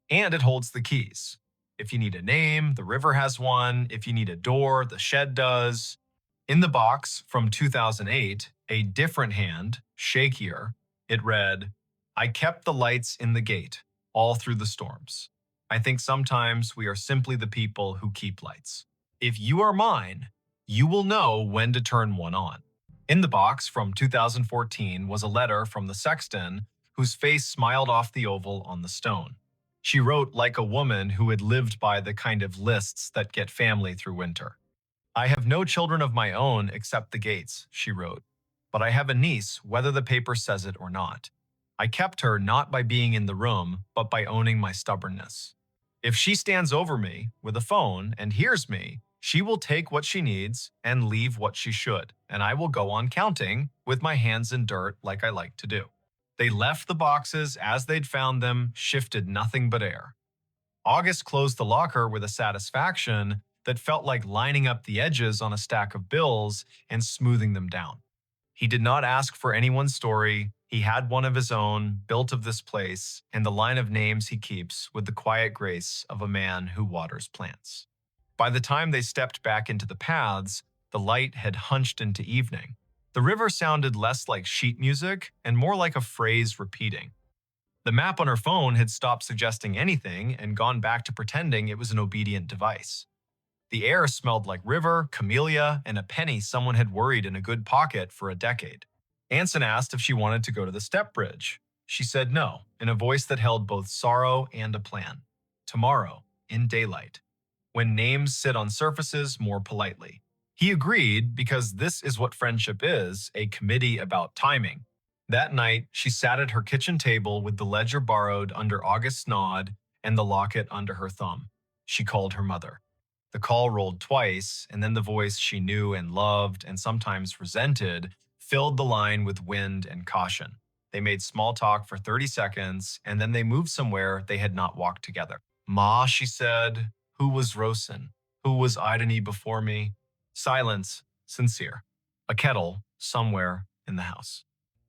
And it holds the keys. If you need a name, the river has one. If you need a door, the shed does. In the box from 2008, a different hand, shakier, it read, I kept the lights in the gate, all through the storms. I think sometimes we are simply the people who keep lights. If you are mine, you will know when to turn one on. In the box from 2014 was a letter from the sexton whose face smiled off the oval on the stone. She wrote like a woman who had lived by the kind of lists that get family through winter. I have no children of my own except the Gates, she wrote, but I have a niece whether the paper says it or not. I kept her not by being in the room, but by owning my stubbornness. If she stands over me with a phone and hears me, she will take what she needs and leave what she should, and I will go on counting with my hands in dirt like I like to do. They left the boxes as they'd found them, shifted nothing but air. August closed the locker with a satisfaction that felt like lining up the edges on a stack of bills and smoothing them down. He did not ask for anyone's story. He had one of his own, built of this place, and the line of names he keeps with the quiet grace of a man who waters plants. By the time they stepped back into the paths, the light had hunched into evening. The river sounded less like sheet music and more like a phrase repeating. The map on her phone had stopped suggesting anything and gone back to pretending it was an obedient device. The air smelled like river, camellia, and a penny someone had worried in a good pocket for a decade. Anson asked if she wanted to go to the step bridge. She said no, in a voice that held both sorrow and a plan. Tomorrow, in daylight. When names sit on surfaces more politely. He agreed because this is what friendship is, a committee about timing. That night, she sat at her kitchen table with the ledger borrowed under August's nod and the locket under her thumb. She called her mother. The call rolled twice, and then the voice she knew and loved and sometimes resented filled the line with wind and caution. They made small talk for 30 seconds, and then they moved somewhere they had not walked together. Ma, she said, who was Rosen? Who was Idony before me? Silence, sincere. A kettle, somewhere in the house.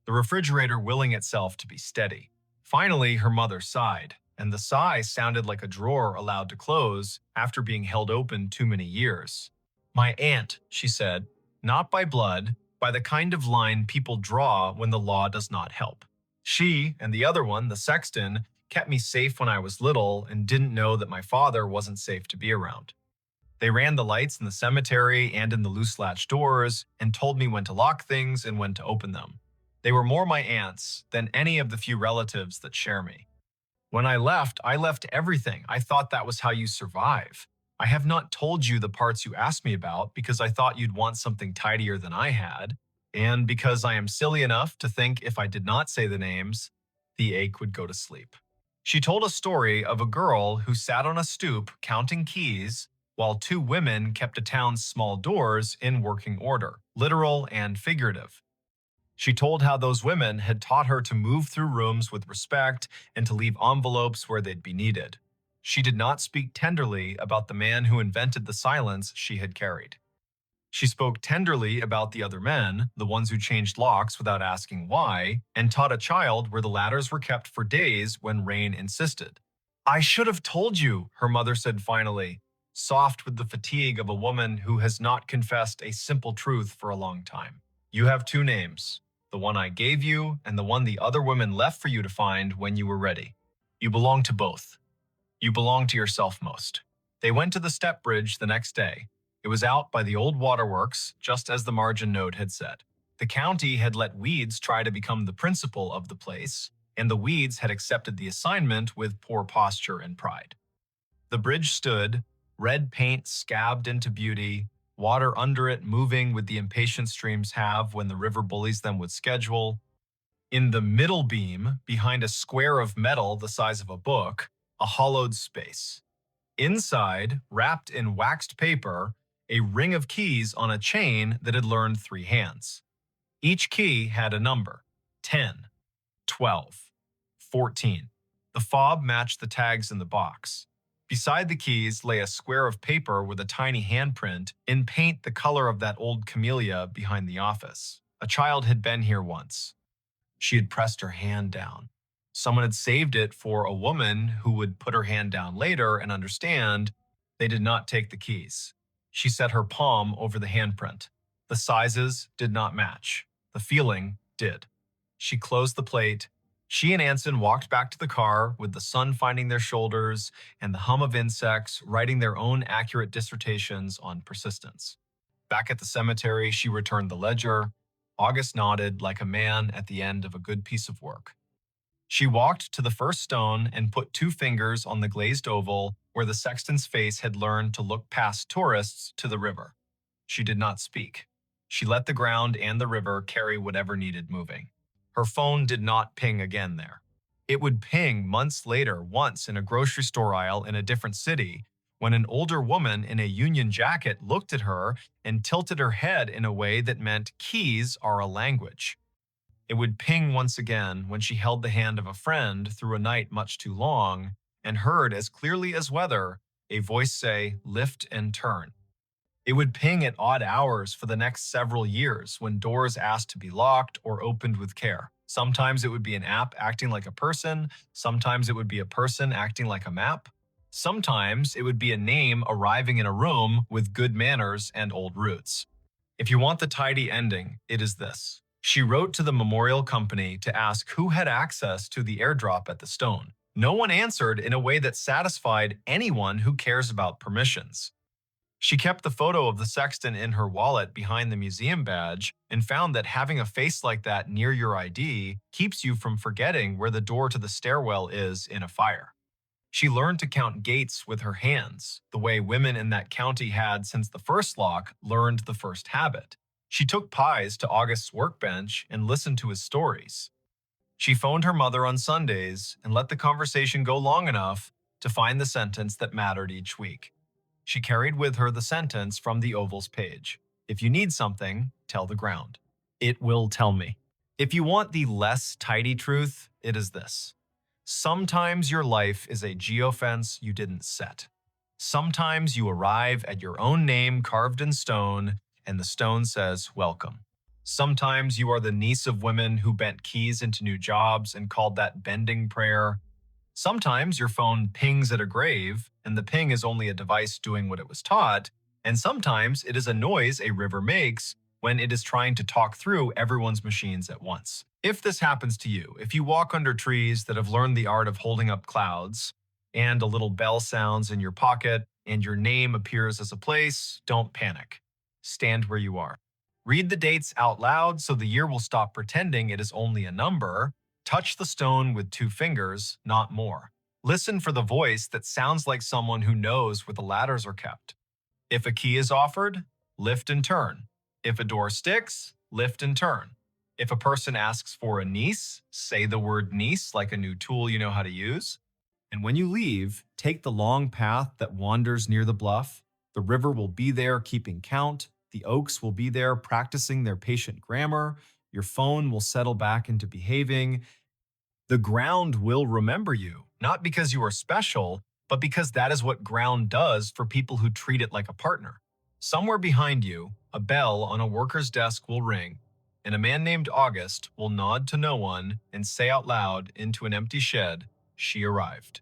The refrigerator willing itself to be steady. Finally, her mother sighed, and the sigh sounded like a drawer allowed to close after being held open too many years. My aunt, she said, not by blood, by the kind of line people draw when the law does not help. She and the other one, the sexton, kept me safe when I was little and didn't know that my father wasn't safe to be around. They ran the lights in the cemetery and in the loose latch doors and told me when to lock things and when to open them. They were more my aunts than any of the few relatives that share me. When I left everything. I thought that was how you survive. I have not told you the parts you asked me about because I thought you'd want something tidier than I had, and because I am silly enough to think if I did not say the names, the ache would go to sleep. She told a story of a girl who sat on a stoop counting keys while two women kept a town's small doors in working order, literal and figurative. She told how those women had taught her to move through rooms with respect and to leave envelopes where they'd be needed. She did not speak tenderly about the man who invented the silence she had carried. She spoke tenderly about the other men, the ones who changed locks without asking why, and taught a child where the ladders were kept for days when rain insisted. I should have told you, her mother said finally, soft with the fatigue of a woman who has not confessed a simple truth for a long time. You have two names. the one I gave you, and the one the other women left for you to find when you were ready. You belong to both. You belong to yourself most. They went to the step bridge the next day. It was out by the old waterworks, just as the margin note had said. The county had let Weeds try to become the principal of the place, and the Weeds had accepted the assignment with poor posture and pride. The bridge stood, red paint scabbed into beauty, water under it moving with the impatient streams have when the river bullies them with schedule. In the middle beam, behind a square of metal the size of a book, a hollowed space. Inside, wrapped in waxed paper, a ring of keys on a chain that had learned 3 hands. Each key had a number: 10, 12, 14. The fob matched the tags in the box. Beside the keys lay a square of paper with a tiny handprint in paint the color of that old camellia behind the office. A child had been here once. She had pressed her hand down. Someone had saved it for a woman who would put her hand down later and understand they did not take the keys. She set her palm over the handprint. The sizes did not match. The feeling did. She closed the plate. She and Anson walked back to the car with the sun finding their shoulders and the hum of insects writing their own accurate dissertations on persistence. Back at the cemetery, she returned the ledger. August nodded like a man at the end of a good piece of work. She walked to the first stone and put 2 fingers on the glazed oval where the sexton's face had learned to look past tourists to the river. She did not speak. She let the ground and the river carry whatever needed moving. Her phone did not ping again there. It would ping months later, once in a grocery store aisle in a different city, when an older woman in a Union jacket looked at her and tilted her head in a way that meant keys are a language. It would ping once again when she held the hand of a friend through a night much too long and heard as clearly as weather a voice say, "Lift and turn." It would ping at odd hours for the next several years when doors asked to be locked or opened with care. Sometimes it would be an app acting like a person. Sometimes it would be a person acting like a map. Sometimes it would be a name arriving in a room with good manners and old roots. If you want the tidy ending, it is this. She wrote to the memorial company to ask who had access to the airdrop at the stone. No one answered in a way that satisfied anyone who cares about permissions. She kept the photo of the sexton in her wallet behind the museum badge and found that having a face like that near your ID keeps you from forgetting where the door to the stairwell is in a fire. She learned to count gates with her hands, the way women in that county had since the first lock learned the first habit. She took pies to August's workbench and listened to his stories. She phoned her mother on Sundays and let the conversation go long enough to find the sentence that mattered each week. She carried with her the sentence from the oval's page. If you need something, tell the ground. It will tell me. If you want the less tidy truth, it is this. Sometimes your life is a geofence you didn't set. Sometimes you arrive at your own name carved in stone, and the stone says, "Welcome." Sometimes you are the niece of women who bent keys into new jobs and called that bending prayer. Sometimes your phone pings at a grave, and the ping is only a device doing what it was taught, and sometimes it is a noise a river makes when it is trying to talk through everyone's machines at once. If this happens to you, if you walk under trees that have learned the art of holding up clouds, and a little bell sounds in your pocket, and your name appears as a place, don't panic. Stand where you are. Read the dates out loud so the year will stop pretending it is only a number. Touch the stone with 2 fingers, not more. Listen for the voice that sounds like someone who knows where the ladders are kept. If a key is offered, lift and turn. If a door sticks, lift and turn. If a person asks for a niece, say the word niece like a new tool you know how to use. And when you leave, take the long path that wanders near the bluff. The river will be there keeping count. The oaks will be there practicing their patient grammar. Your phone will settle back into behaving. The ground will remember you, not because you are special, but because that is what ground does for people who treat it like a partner. Somewhere behind you, a bell on a worker's desk will ring, and a man named August will nod to no one and say out loud into an empty shed, "She arrived."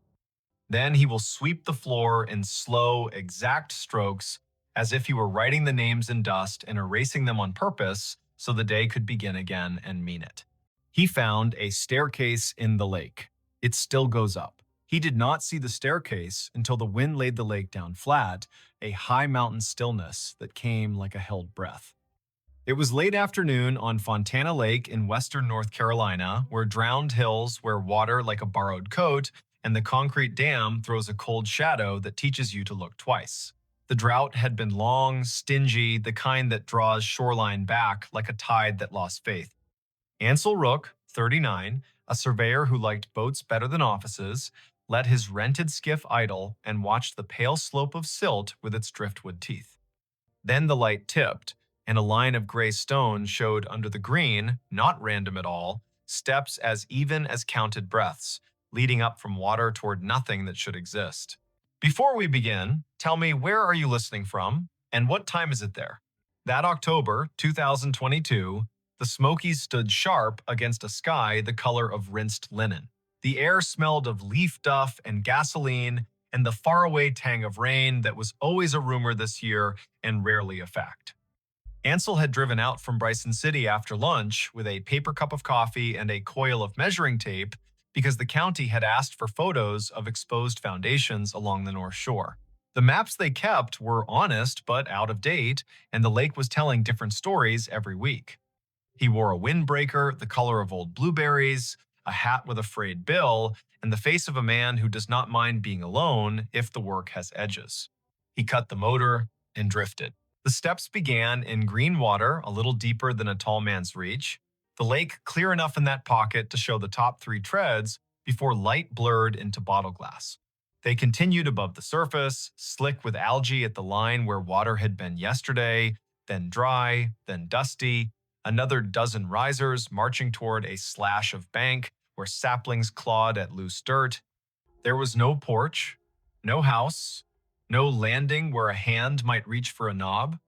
Then he will sweep the floor in slow, exact strokes, as if he were writing the names in dust and erasing them on purpose, so the day could begin again and mean it. He found a staircase in the lake. It still goes up. He did not see the staircase until the wind laid the lake down flat, a high mountain stillness that came like a held breath. It was late afternoon on Fontana Lake in western North Carolina, where drowned hills wear water like a borrowed coat, and the concrete dam throws a cold shadow that teaches you to look twice. The drought had been long, stingy, the kind that draws shoreline back like a tide that lost faith. Ansel Rook, 39, a surveyor who liked boats better than offices, let his rented skiff idle and watched the pale slope of silt with its driftwood teeth. Then the light tipped, and a line of gray stone showed under the green, not random at all, steps as even as counted breaths, leading up from water toward nothing that should exist. Before we begin, tell me, where are you listening from, and what time is it there? That October, 2022, the Smokies stood sharp against a sky the color of rinsed linen. The air smelled of leaf duff and gasoline and the faraway tang of rain that was always a rumor this year and rarely a fact. Ansel had driven out from Bryson City after lunch with a paper cup of coffee and a coil of measuring tape because the county had asked for photos of exposed foundations along the North Shore. The maps they kept were honest but out of date, and the lake was telling different stories every week. He wore a windbreaker the color of old blueberries, a hat with a frayed bill, and the face of a man who does not mind being alone if the work has edges. He cut the motor and drifted. The steps began in green water a little deeper than a tall man's reach, the lake clear enough in that pocket to show the top 3 treads before light blurred into bottle glass. They continued above the surface, slick with algae at the line where water had been yesterday, then dry, then dusty, another dozen risers marching toward a slash of bank where saplings clawed at loose dirt. There was no porch, no house, no landing where a hand might reach for a knob,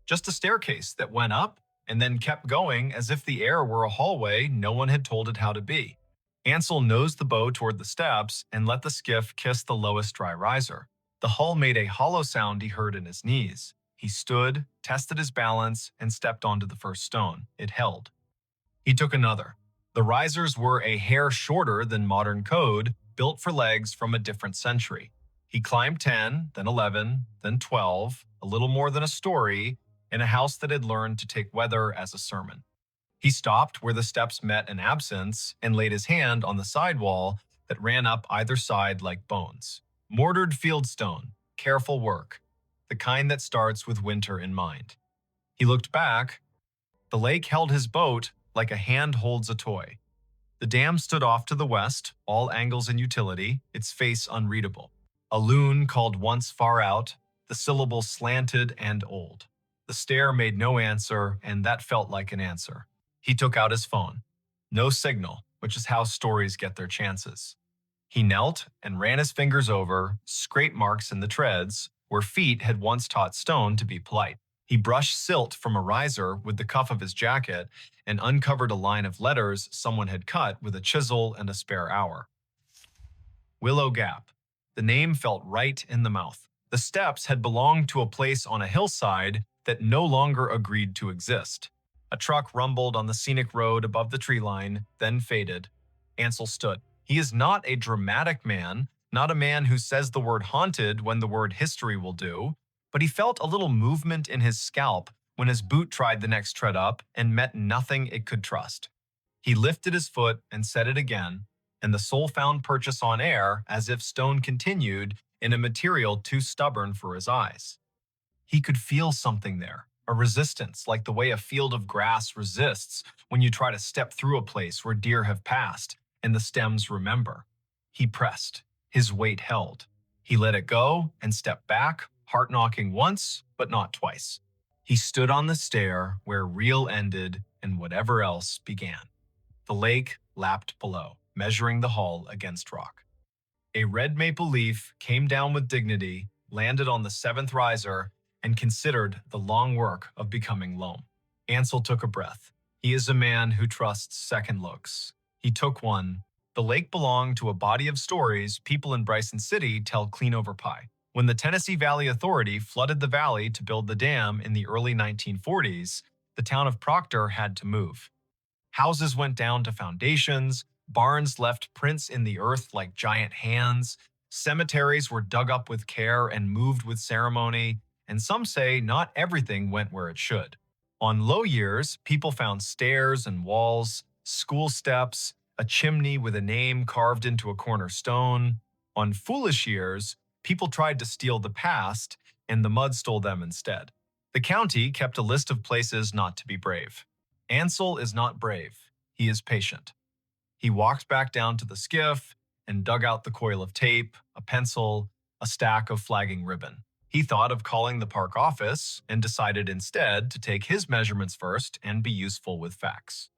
just a staircase that went up and then kept going as if the air were a hallway no one had told it how to be. Ansel nosed the bow toward the steps and let the skiff kiss the lowest dry riser. The hull made a hollow sound he heard in his knees. He stood, tested his balance, and stepped onto the first stone. It held. He took another. The risers were a hair shorter than modern code, built for legs from a different century. He climbed 10, then 11, then 12, a little more than a story, in a house that had learned to take weather as a sermon. He stopped where the steps met an absence and laid his hand on the sidewall that ran up either side like bones. Mortared fieldstone, careful work, the kind that starts with winter in mind. He looked back. The lake held his boat like a hand holds a toy. The dam stood off to the west, all angles and utility, its face unreadable. A loon called once far out, the syllable slanted and old. The stare made no answer, and that felt like an answer. He took out his phone. No signal, which is how stories get their chances. He knelt and ran his fingers over scrape marks in the treads where feet had once taught stone to be polite. He brushed silt from a riser with the cuff of his jacket and uncovered a line of letters someone had cut with a chisel and a spare hour. Willow Gap. The name felt right in the mouth. The steps had belonged to a place on a hillside that no longer agreed to exist. A truck rumbled on the scenic road above the tree line, then faded. Ansel stood. He is not a dramatic man, not a man who says the word haunted when the word history will do, but he felt a little movement in his scalp when his boot tried the next tread up and met nothing it could trust. He lifted his foot and set it again, and the soul found purchase on air as if stone continued in a material too stubborn for his eyes. He could feel something there, a resistance like the way a field of grass resists when you try to step through a place where deer have passed and the stems remember. He pressed. His weight held. He let it go and stepped back, heart knocking once, but not twice. He stood on the stair where real ended and whatever else began. The lake lapped below, measuring the hull against rock. A red maple leaf came down with dignity, landed on the 7th riser, and considered the long work of becoming loam. Ansel took a breath. He is a man who trusts second looks. He took one. The lake belonged to a body of stories people in Bryson City tell clean over pie. When the Tennessee Valley Authority flooded the valley to build the dam in the early 1940s, the town of Proctor had to move. Houses went down to foundations, barns left prints in the earth like giant hands, cemeteries were dug up with care and moved with ceremony, and some say not everything went where it should. On low years, people found stairs and walls, school steps, a chimney with a name carved into a corner stone. On foolish years, people tried to steal the past, and the mud stole them instead. The county kept a list of places not to be brave. Ansel is not brave. He is patient. He walked back down to the skiff and dug out the coil of tape, a pencil, a stack of flagging ribbon. He thought of calling the park office and decided instead to take his measurements first and be useful with facts.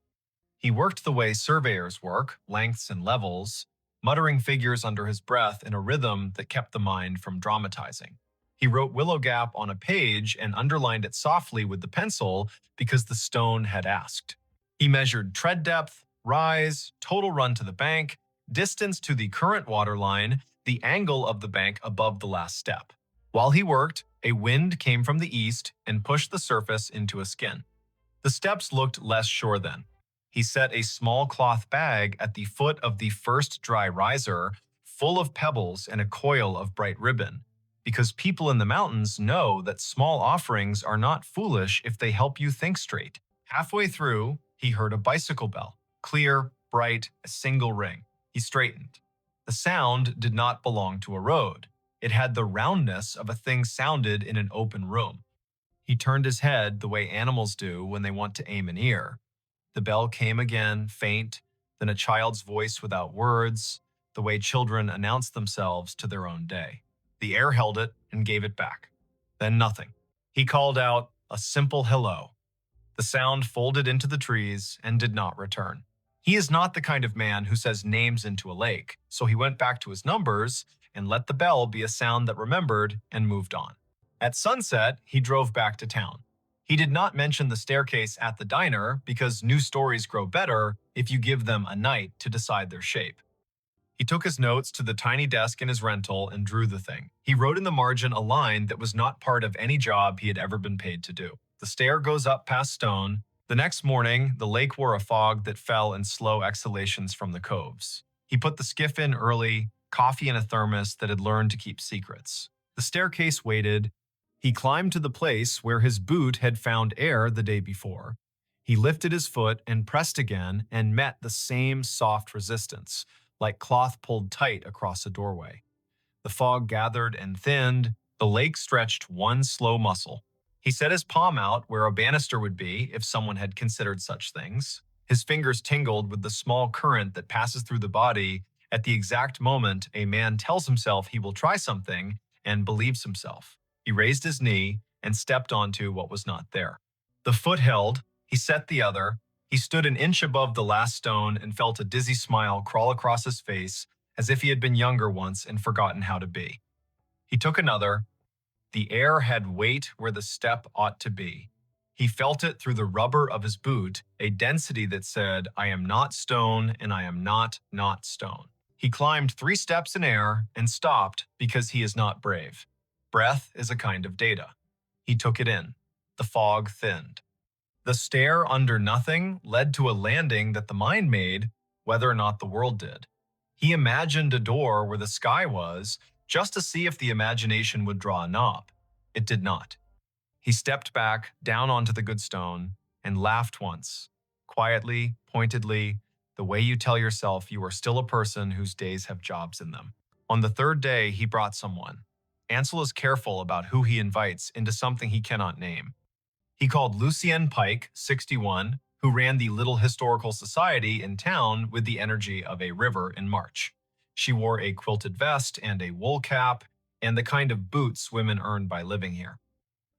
He worked the way surveyors work, lengths and levels, muttering figures under his breath in a rhythm that kept the mind from dramatizing. He wrote Willow Gap on a page and underlined it softly with the pencil because the stone had asked. He measured tread depth, rise, total run to the bank, distance to the current water line, the angle of the bank above the last step. While he worked, a wind came from the east and pushed the surface into a skin. The steps looked less sure then. He set a small cloth bag at the foot of the first dry riser, full of pebbles and a coil of bright ribbon, because people in the mountains know that small offerings are not foolish if they help you think straight. Halfway through, he heard a bicycle bell, clear, bright, a single ring. He straightened. The sound did not belong to a road. It had the roundness of a thing sounded in an open room. He turned his head the way animals do when they want to aim an ear. The bell came again, faint, then a child's voice without words, the way children announce themselves to their own day. The air held it and gave it back. Then nothing. He called out a simple hello. The sound folded into the trees and did not return. He is not the kind of man who says names into a lake, so he went back to his numbers and let the bell be a sound that remembered and moved on. At sunset, he drove back to town. He did not mention the staircase at the diner because new stories grow better if you give them a night to decide their shape. He took his notes to the tiny desk in his rental and drew the thing. He wrote in the margin a line that was not part of any job he had ever been paid to do. The stair goes up past stone. The next morning, the lake wore a fog that fell in slow exhalations from the coves. He put the skiff in early, coffee in a thermos that had learned to keep secrets. The staircase waited. He climbed to the place where his boot had found air the day before. He lifted his foot and pressed again and met the same soft resistance, like cloth pulled tight across a doorway. The fog gathered and thinned. The lake stretched one slow muscle. He set his palm out where a banister would be if someone had considered such things. His fingers tingled with the small current that passes through the body at the exact moment a man tells himself he will try something and believes himself. He raised his knee and stepped onto what was not there. The foot held. He set the other. He stood an inch above the last stone and felt a dizzy smile crawl across his face as if he had been younger once and forgotten how to be. He took another. The air had weight where the step ought to be. He felt it through the rubber of his boot, a density that said, I am not stone and I am not stone. He climbed 3 steps in air and stopped because he is not brave. Breath is a kind of data. He took it in. The fog thinned. The stair under nothing led to a landing that the mind made, whether or not the world did. He imagined a door where the sky was, just to see if the imagination would draw a knob. It did not. He stepped back, down onto the good stone, and laughed once, quietly, pointedly, the way you tell yourself you are still a person whose days have jobs in them. On the 3rd day, he brought someone. Ansel is careful about who he invites into something he cannot name. He called Lucienne Pike, 61, who ran the Little Historical Society in town with the energy of a river in March. She wore a quilted vest and a wool cap and the kind of boots women earn by living here.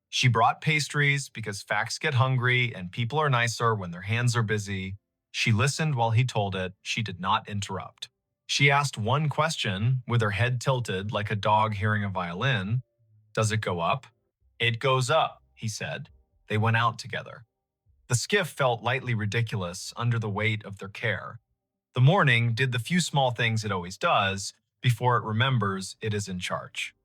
She brought pastries because facts get hungry and people are nicer when their hands are busy. She listened while he told it. She did not interrupt. She asked one question with her head tilted like a dog hearing a violin. Does it go up? It goes up, he said. They went out together. The skiff felt lightly ridiculous under the weight of their care. The morning did the few small things it always does before it remembers it is in charge.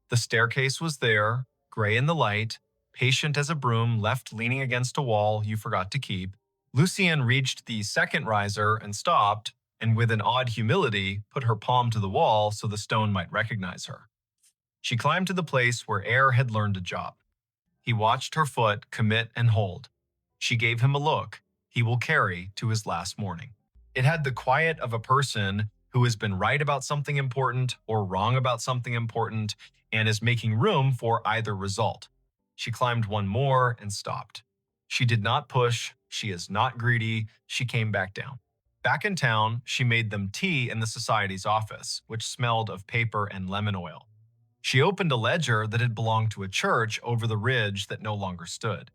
The staircase was there, gray in the light, patient as a broom left leaning against a wall you forgot to keep. Lucienne reached the second riser and stopped, and with an odd humility, put her palm to the wall so the stone might recognize her. She climbed to the place where Air had learned a job. He watched her foot commit and hold. She gave him a look he will carry to his last morning. It had the quiet of a person who has been right about something important or wrong about something important and is making room for either result. She climbed one more and stopped. She did not push. She is not greedy. She came back down. Back in town, she made them tea in the society's office, which smelled of paper and lemon oil. She opened a ledger that had belonged to a church over the ridge that no longer stood.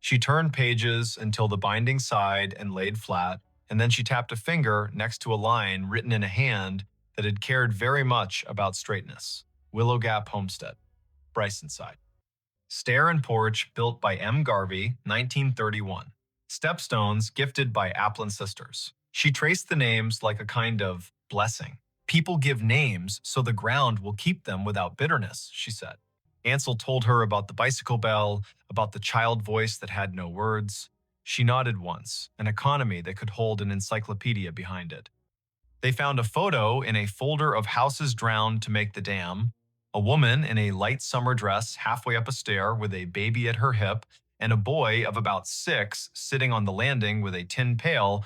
She turned pages until the binding sighed and laid flat, and then she tapped a finger next to a line written in a hand that had cared very much about straightness. Willow Gap Homestead, Brysonside. Stair and porch built by M. Garvey, 1931. Stepstones gifted by Applin sisters. She traced the names like a kind of blessing. People give names so the ground will keep them without bitterness, she said. Ansel told her about the bicycle bell, about the child voice that had no words. She nodded once, an economy that could hold an encyclopedia behind it. They found a photo in a folder of houses drowned to make the dam, a woman in a light summer dress halfway up a stair with a baby at her hip, and a boy of about 6 sitting on the landing with a tin pail,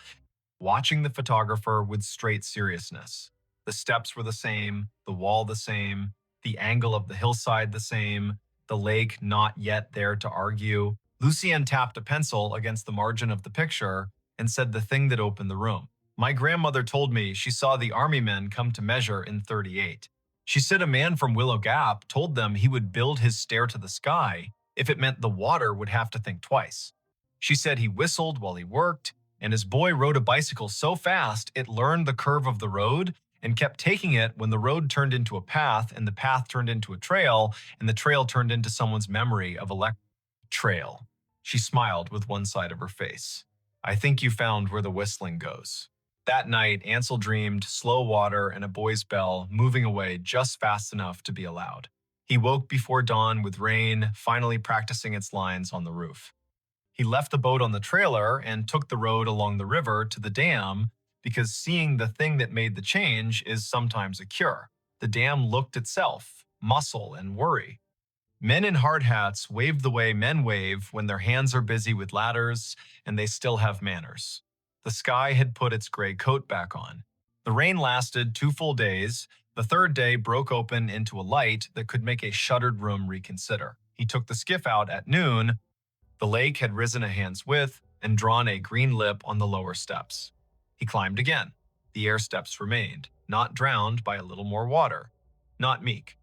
watching the photographer with straight seriousness. The steps were the same, the wall the same, the angle of the hillside the same, the lake not yet there to argue. Lucienne tapped a pencil against the margin of the picture and said the thing that opened the room. My grandmother told me she saw the army men come to measure in 38. She said a man from Willow Gap told them he would build his stair to the sky if it meant the water would have to think twice. She said he whistled while he worked, and his boy rode a bicycle so fast it learned the curve of the road and kept taking it when the road turned into a path and the path turned into a trail and the trail turned into someone's memory of a trail. She smiled with one side of her face. I think you found where the whistling goes. That night, Ansel dreamed slow water and a boy's bell moving away just fast enough to be allowed. He woke before dawn with rain, finally practicing its lines on the roof. He left the boat on the trailer and took the road along the river to the dam because seeing the thing that made the change is sometimes a cure. The dam looked itself, muscle and worry. Men in hard hats wave the way men wave when their hands are busy with ladders and they still have manners. The sky had put its gray coat back on. The rain lasted 2 full days. The third day broke open into a light that could make a shuttered room reconsider. He took the skiff out at noon. The lake had risen a hand's width and drawn a green lip on the lower steps. He climbed again. The air steps remained, not drowned by a little more water, not meek.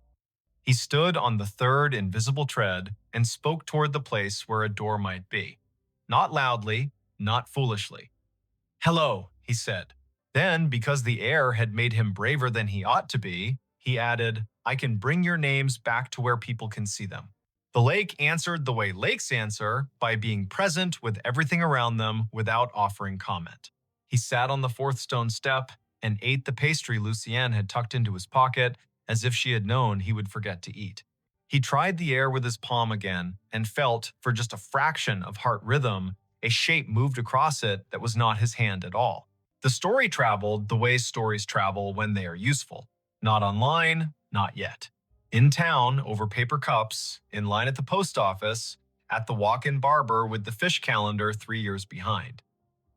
He stood on the third invisible tread and spoke toward the place where a door might be. Not loudly, not foolishly. Hello, he said. Then, because the air had made him braver than he ought to be, he added, I can bring your names back to where people can see them. The lake answered the way lakes answer, by being present with everything around them without offering comment. He sat on the 4th stone step and ate the pastry Lucienne had tucked into his pocket as if she had known he would forget to eat. He tried the air with his palm again and felt, for just a fraction of heart rhythm, a shape moved across it that was not his hand at all. The story traveled the way stories travel when they are useful. Not online, not yet. In town, over paper cups, in line at the post office, at the walk-in barber with the fish calendar 3 years behind.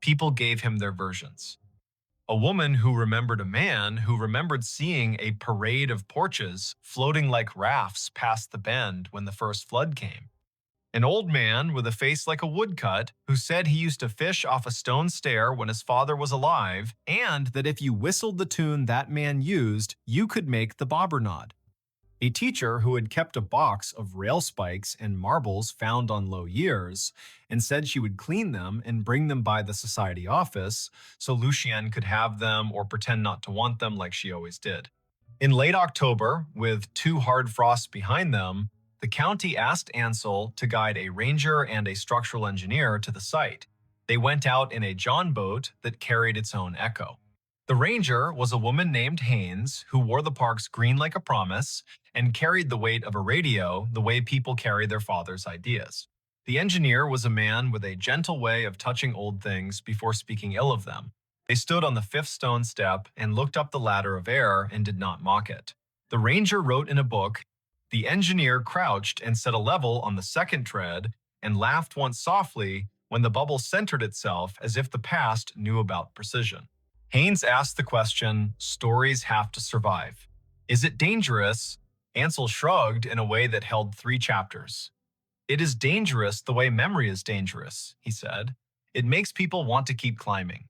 People gave him their versions. A woman who remembered a man who remembered seeing a parade of porches floating like rafts past the bend when the first flood came. An old man with a face like a woodcut who said he used to fish off a stone stair when his father was alive, and that if you whistled the tune that man used, you could make the bobber nod. A teacher who had kept a box of rail spikes and marbles found on low years and said she would clean them and bring them by the society office so Lucienne could have them or pretend not to want them like she always did. In late October, with 2 hard frosts behind them, the county asked Ansel to guide a ranger and a structural engineer to the site. They went out in a John boat that carried its own echo. The ranger was a woman named Haynes who wore the parks green like a promise and carried the weight of a radio the way people carry their father's ideas. The engineer was a man with a gentle way of touching old things before speaking ill of them. They stood on the fifth stone step and looked up the ladder of air and did not mock it. The ranger wrote in a book. The engineer crouched and set a level on the second tread and laughed once softly when the bubble centered itself as if the past knew about precision. Haynes asked the question, stories have to survive. Is it dangerous? Ansel shrugged in a way that held 3 chapters. It is dangerous the way memory is dangerous, he said. It makes people want to keep climbing.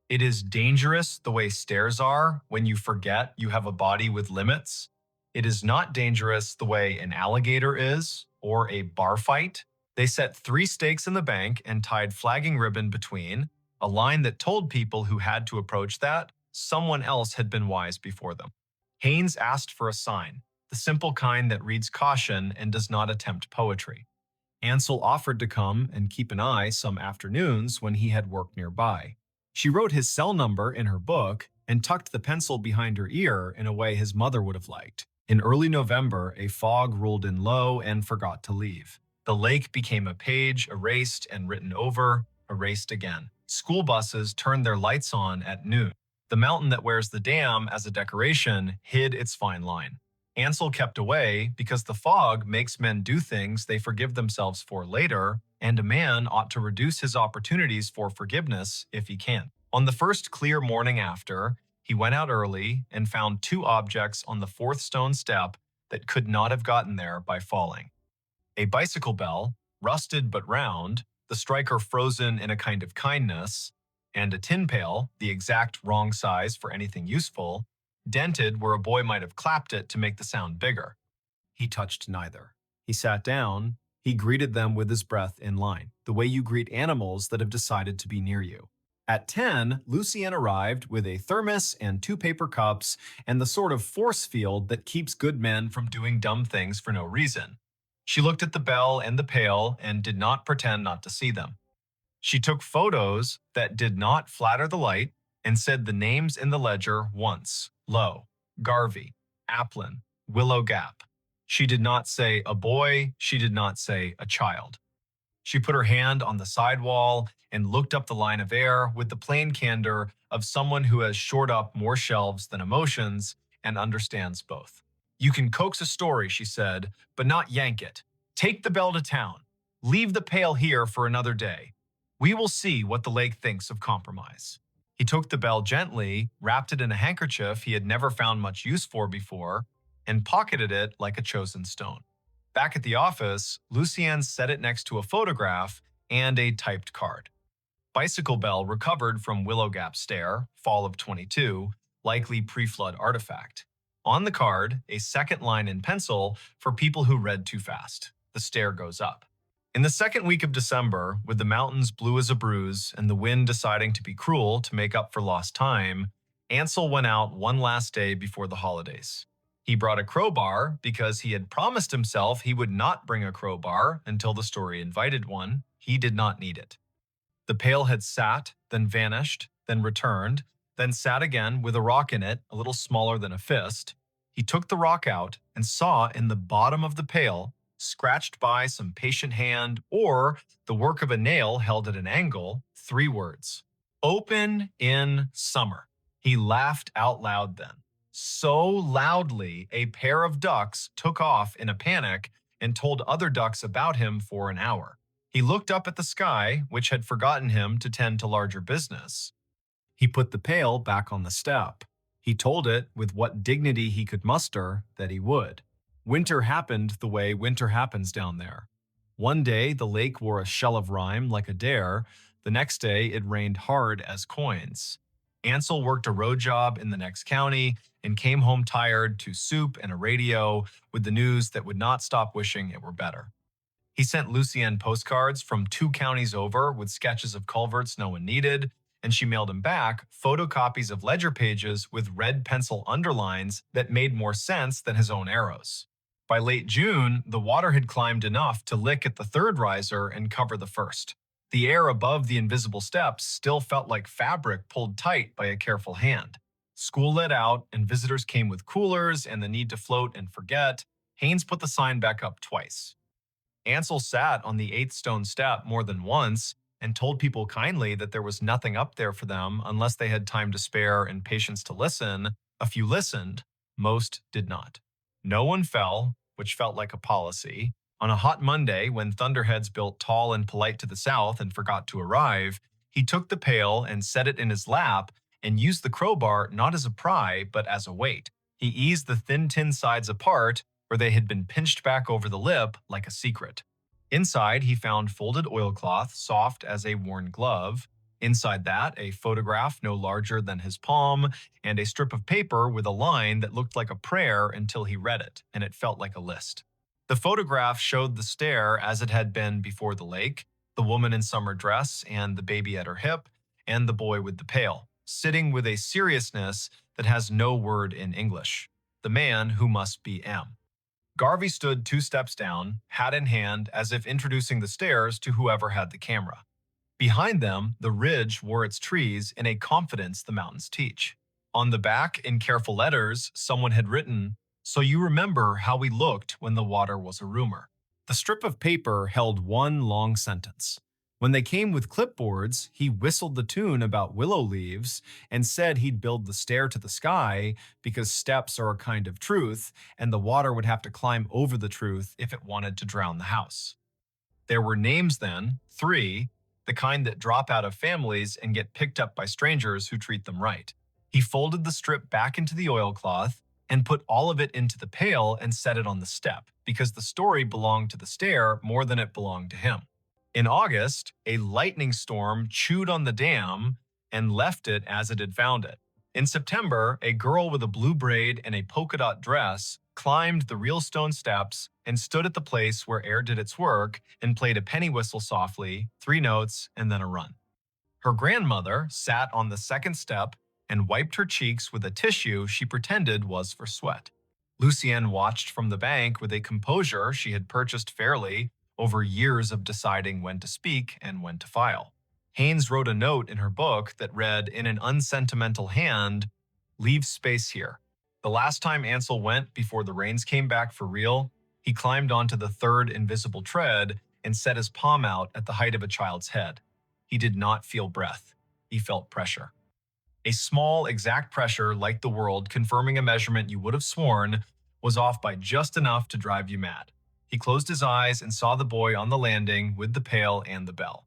It is dangerous the way stairs are when you forget you have a body with limits. It is not dangerous the way an alligator is or a bar fight. They set 3 stakes in the bank and tied flagging ribbon between, a line that told people who had to approach that someone else had been wise before them. Haynes asked for a sign, the simple kind that reads caution and does not attempt poetry. Ansel offered to come and keep an eye some afternoons when he had work nearby. She wrote his cell number in her book and tucked the pencil behind her ear in a way his mother would have liked. In early November, a fog rolled in low and forgot to leave. The lake became a page erased and written over, erased again. School buses turned their lights on at noon. The mountain that wears the dam as a decoration hid its fine line. Ansel kept away because the fog makes men do things they forgive themselves for later, and a man ought to reduce his opportunities for forgiveness if he can. On the first clear morning after, he went out early and found 2 objects on the 4th stone step that could not have gotten there by falling. A bicycle bell, rusted but round, the striker frozen in a kind of kindness, and a tin pail, the exact wrong size for anything useful, dented where a boy might have clapped it to make the sound bigger. He touched neither. He sat down. He greeted them with his breath in line, the way you greet animals that have decided to be near you. At 10, Lucienne arrived with a thermos and 2 paper cups and the sort of force field that keeps good men from doing dumb things for no reason. She looked at the bell and the pail and did not pretend not to see them. She took photos that did not flatter the light and said the names in the ledger once. Lowe, Garvey, Applin, Willow Gap. She did not say a boy. She did not say a child. She put her hand on the sidewall and looked up the line of air with the plain candor of someone who has shored up more shelves than emotions and understands both. You can coax a story, she said, but not yank it. Take the bell to town. Leave the pail here for another day. We will see what the lake thinks of compromise. He took the bell gently, wrapped it in a handkerchief he had never found much use for before, and pocketed it like a chosen stone. Back at the office, Lucienne set it next to a photograph and a typed card. Bicycle bell recovered from Willow Gap Stair, fall of 22, likely pre-flood artifact. On the card, a second line in pencil for people who read too fast. The stair goes up. In the second week of December, with the mountains blue as a bruise and the wind deciding to be cruel to make up for lost time, Ansel went out one last day before the holidays. He brought a crowbar because he had promised himself he would not bring a crowbar until the story invited one. He did not need it. The pail had sat, then vanished, then returned, then sat again with a rock in it a little smaller than a fist. He took the rock out and saw in the bottom of the pail, scratched by some patient hand or the work of a nail held at an angle, 3 words. Open in summer. He laughed out loud then. So loudly, a pair of ducks took off in a panic and told other ducks about him for an hour. He looked up at the sky, which had forgotten him to tend to larger business. He put the pail back on the step. He told it, with what dignity he could muster, that he would. Winter happened the way winter happens down there. One day, the lake wore a shell of rime like a dare. The next day, it rained hard as coins. Ansel worked a road job in the next county and came home tired to soup and a radio with the news that would not stop wishing it were better. He sent Lucienne postcards from 2 counties over with sketches of culverts no one needed, and she mailed him back photocopies of ledger pages with red pencil underlines that made more sense than his own arrows. By late June, the water had climbed enough to lick at the 3rd riser and cover the 1st. The air above the invisible steps still felt like fabric pulled tight by a careful hand. School let out, and visitors came with coolers and the need to float and forget. Haynes put the sign back up twice. Ansel sat on the eighth stone step more than once and told people kindly that there was nothing up there for them unless they had time to spare and patience to listen. A few listened, most did not. No one fell, which felt like a policy. On a hot Monday, when thunderheads built tall and polite to the south and forgot to arrive, he took the pail and set it in his lap and used the crowbar not as a pry, but as a weight. He eased the thin tin sides apart where they had been pinched back over the lip like a secret. Inside, he found folded oilcloth, soft as a worn glove. Inside that, a photograph no larger than his palm, and a strip of paper with a line that looked like a prayer until he read it, and it felt like a list. The photograph showed the stair as it had been before the lake, the woman in summer dress and the baby at her hip, and the boy with the pail, sitting with a seriousness that has no word in English. The man who must be M. Garvey stood 2 steps down, hat in hand, as if introducing the stairs to whoever had the camera. Behind them, the ridge wore its trees in a confidence the mountains teach. On the back, in careful letters, someone had written, "So you remember how we looked when the water was a rumor." The strip of paper held one long sentence. When they came with clipboards, he whistled the tune about willow leaves and said he'd build the stair to the sky because steps are a kind of truth, and the water would have to climb over the truth if it wanted to drown the house. There were names then, 3, the kind that drop out of families and get picked up by strangers who treat them right. He folded the strip back into the oilcloth and put all of it into the pail and set it on the step, because the story belonged to the stair more than it belonged to him. In August, a lightning storm chewed on the dam and left it as it had found it. In September, a girl with a blue braid and a polka dot dress climbed the real stone steps and stood at the place where air did its work and played a penny whistle softly, 3 notes, and then a run. Her grandmother sat on the second step and wiped her cheeks with a tissue she pretended was for sweat. Lucienne watched from the bank with a composure she had purchased fairly over years of deciding when to speak and when to file. Haynes wrote a note in her book that read in an unsentimental hand, "Leave space here." The last time Ansel went before the rains came back for real, he climbed onto the 3rd invisible tread and set his palm out at the height of a child's head. He did not feel breath. He felt pressure. A small, exact pressure like the world confirming a measurement you would have sworn was off by just enough to drive you mad. He closed his eyes and saw the boy on the landing with the pail and the bell.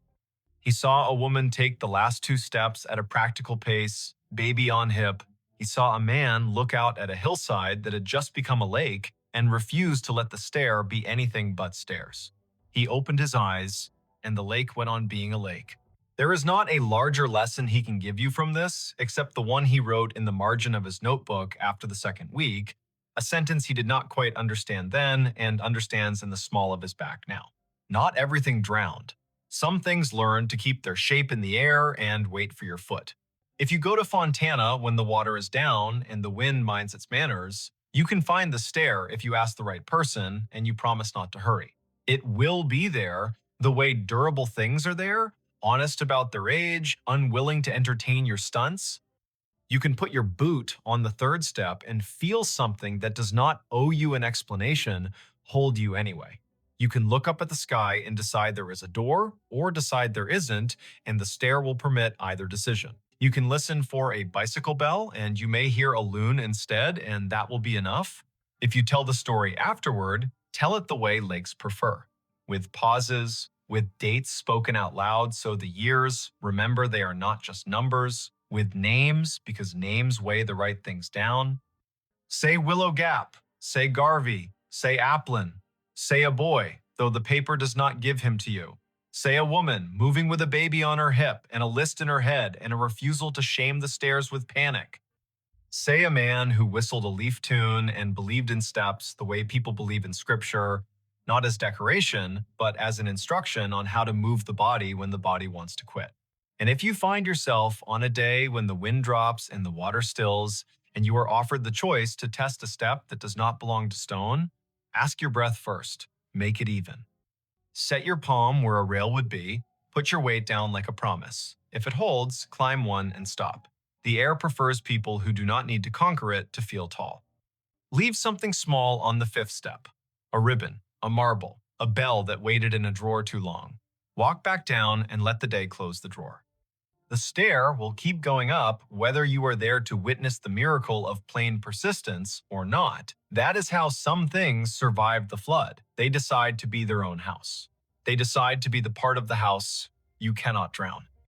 He saw a woman take the last 2 steps at a practical pace, baby on hip. He saw a man look out at a hillside that had just become a lake and refuse to let the stair be anything but stairs. He opened his eyes, and the lake went on being a lake. There is not a larger lesson he can give you from this, except the one he wrote in the margin of his notebook after the 2nd week, a sentence he did not quite understand then and understands in the small of his back now. Not everything drowned. Some things learn to keep their shape in the air and wait for your foot. If you go to Fontana when the water is down and the wind minds its manners, you can find the stair if you ask the right person and you promise not to hurry. It will be there the way durable things are there, honest about their age, unwilling to entertain your stunts. You can put your boot on the 3rd step and feel something that does not owe you an explanation hold you anyway. You can look up at the sky and decide there is a door or decide there isn't, and the stair will permit either decision. You can listen for a bicycle bell and you may hear a loon instead, and that will be enough. If you tell the story afterward, tell it the way lakes prefer, with pauses, with dates spoken out loud so the years remember they are not just numbers, with names because names weigh the right things down. Say Willow Gap, say Garvey, say Applin, say a boy, though the paper does not give him to you. Say a woman moving with a baby on her hip and a list in her head and a refusal to shame the stairs with panic. Say a man who whistled a leaf tune and believed in steps the way people believe in scripture, not as decoration, but as an instruction on how to move the body when the body wants to quit. And if you find yourself on a day when the wind drops and the water stills, and you are offered the choice to test a step that does not belong to stone, ask your breath first. Make it even. Set your palm where a rail would be. Put your weight down like a promise. If it holds, climb one and stop. The air prefers people who do not need to conquer it to feel tall. Leave something small on the fifth step. A ribbon, a marble, a bell that waited in a drawer too long. Walk back down and let the day close the drawer. The stair will keep going up whether you are there to witness the miracle of plain persistence or not. That is how some things survived the flood. They decide to be their own house. They decide to be the part of the house you cannot drown.